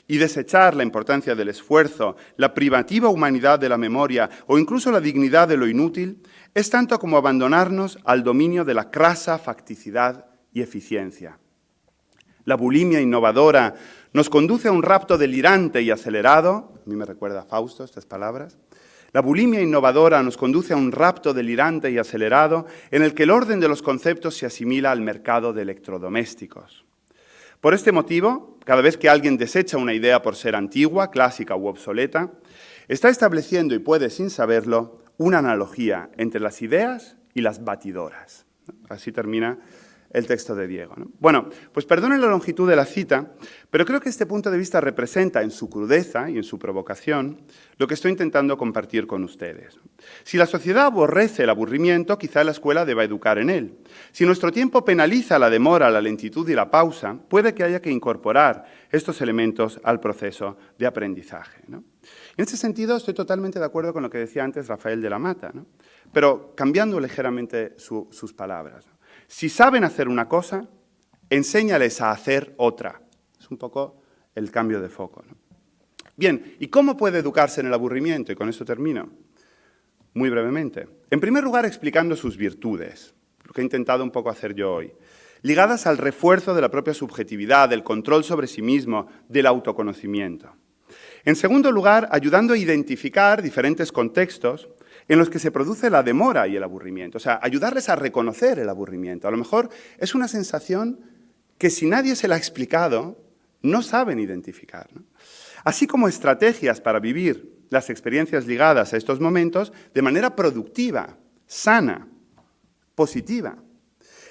Y desechar la importancia del esfuerzo, la privativa humanidad de la memoria o incluso la dignidad de lo inútil es tanto como abandonarnos al dominio de la crasa facticidad y eficiencia. La bulimia innovadora nos conduce a un rapto delirante y acelerado, a mí me recuerda a Fausto estas palabras. La bulimia innovadora nos conduce a un rapto delirante y acelerado en el que el orden de los conceptos se asimila al mercado de electrodomésticos. Por este motivo, cada vez que alguien desecha una idea por ser antigua, clásica u obsoleta, está estableciendo, y puede sin saberlo, una analogía entre las ideas y las batidoras. Así termina el texto de Diego, ¿no? Bueno, pues perdonen la longitud de la cita, pero creo que este punto de vista representa en su crudeza y en su provocación lo que estoy intentando compartir con ustedes. Si la sociedad aborrece el aburrimiento, quizá la escuela deba educar en él. Si nuestro tiempo penaliza la demora, la lentitud y la pausa, puede que haya que incorporar estos elementos al proceso de aprendizaje, ¿no? En este sentido, estoy totalmente de acuerdo con lo que decía antes Rafael de la Mata, ¿no? Pero cambiando ligeramente sus palabras, ¿no? Si saben hacer una cosa, enséñales a hacer otra. Es un poco el cambio de foco, ¿no? Bien, ¿y cómo puede educarse en el aburrimiento? Y con esto termino. Muy brevemente. En primer lugar, explicando sus virtudes, lo que he intentado un poco hacer yo hoy, ligadas al refuerzo de la propia subjetividad, del control sobre sí mismo, del autoconocimiento. En segundo lugar, ayudando a identificar diferentes contextos en los que se produce la demora y el aburrimiento. O sea, ayudarles a reconocer el aburrimiento. A lo mejor es una sensación que si nadie se la ha explicado, no saben identificar, ¿no? Así como estrategias para vivir las experiencias ligadas a estos momentos de manera productiva, sana, positiva.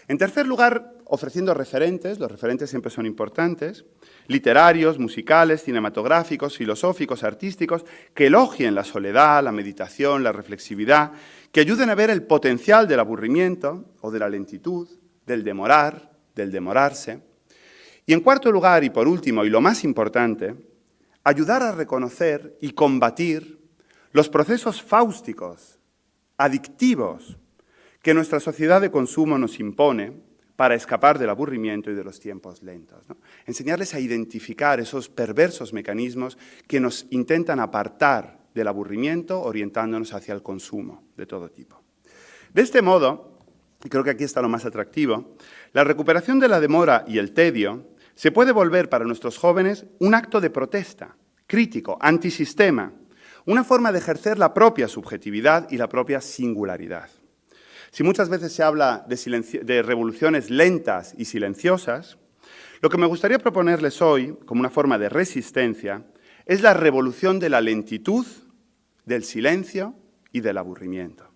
En tercer lugar, ofreciendo referentes, los referentes siempre son importantes, literarios, musicales, cinematográficos, filosóficos, artísticos, que elogien la soledad, la meditación, la reflexividad, que ayuden a ver el potencial del aburrimiento o de la lentitud, del demorar, del demorarse. Y en cuarto lugar, y por último, y lo más importante, ayudar a reconocer y combatir los procesos fáusticos, adictivos, que nuestra sociedad de consumo nos impone para escapar del aburrimiento y de los tiempos lentos, ¿no? Enseñarles a identificar esos perversos mecanismos que nos intentan apartar del aburrimiento, orientándonos hacia el consumo de todo tipo. De este modo, y creo que aquí está lo más atractivo, la recuperación de la demora y el tedio se puede volver para nuestros jóvenes un acto de protesta, crítico, antisistema, una forma de ejercer la propia subjetividad y la propia singularidad. Si muchas veces se habla de revoluciones lentas y silenciosas, lo que me gustaría proponerles hoy, como una forma de resistencia, es la revolución de la lentitud, del silencio y del aburrimiento.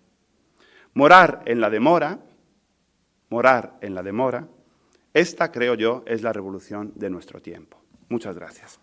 Morar en la demora, esta, creo yo, es la revolución de nuestro tiempo. Muchas gracias.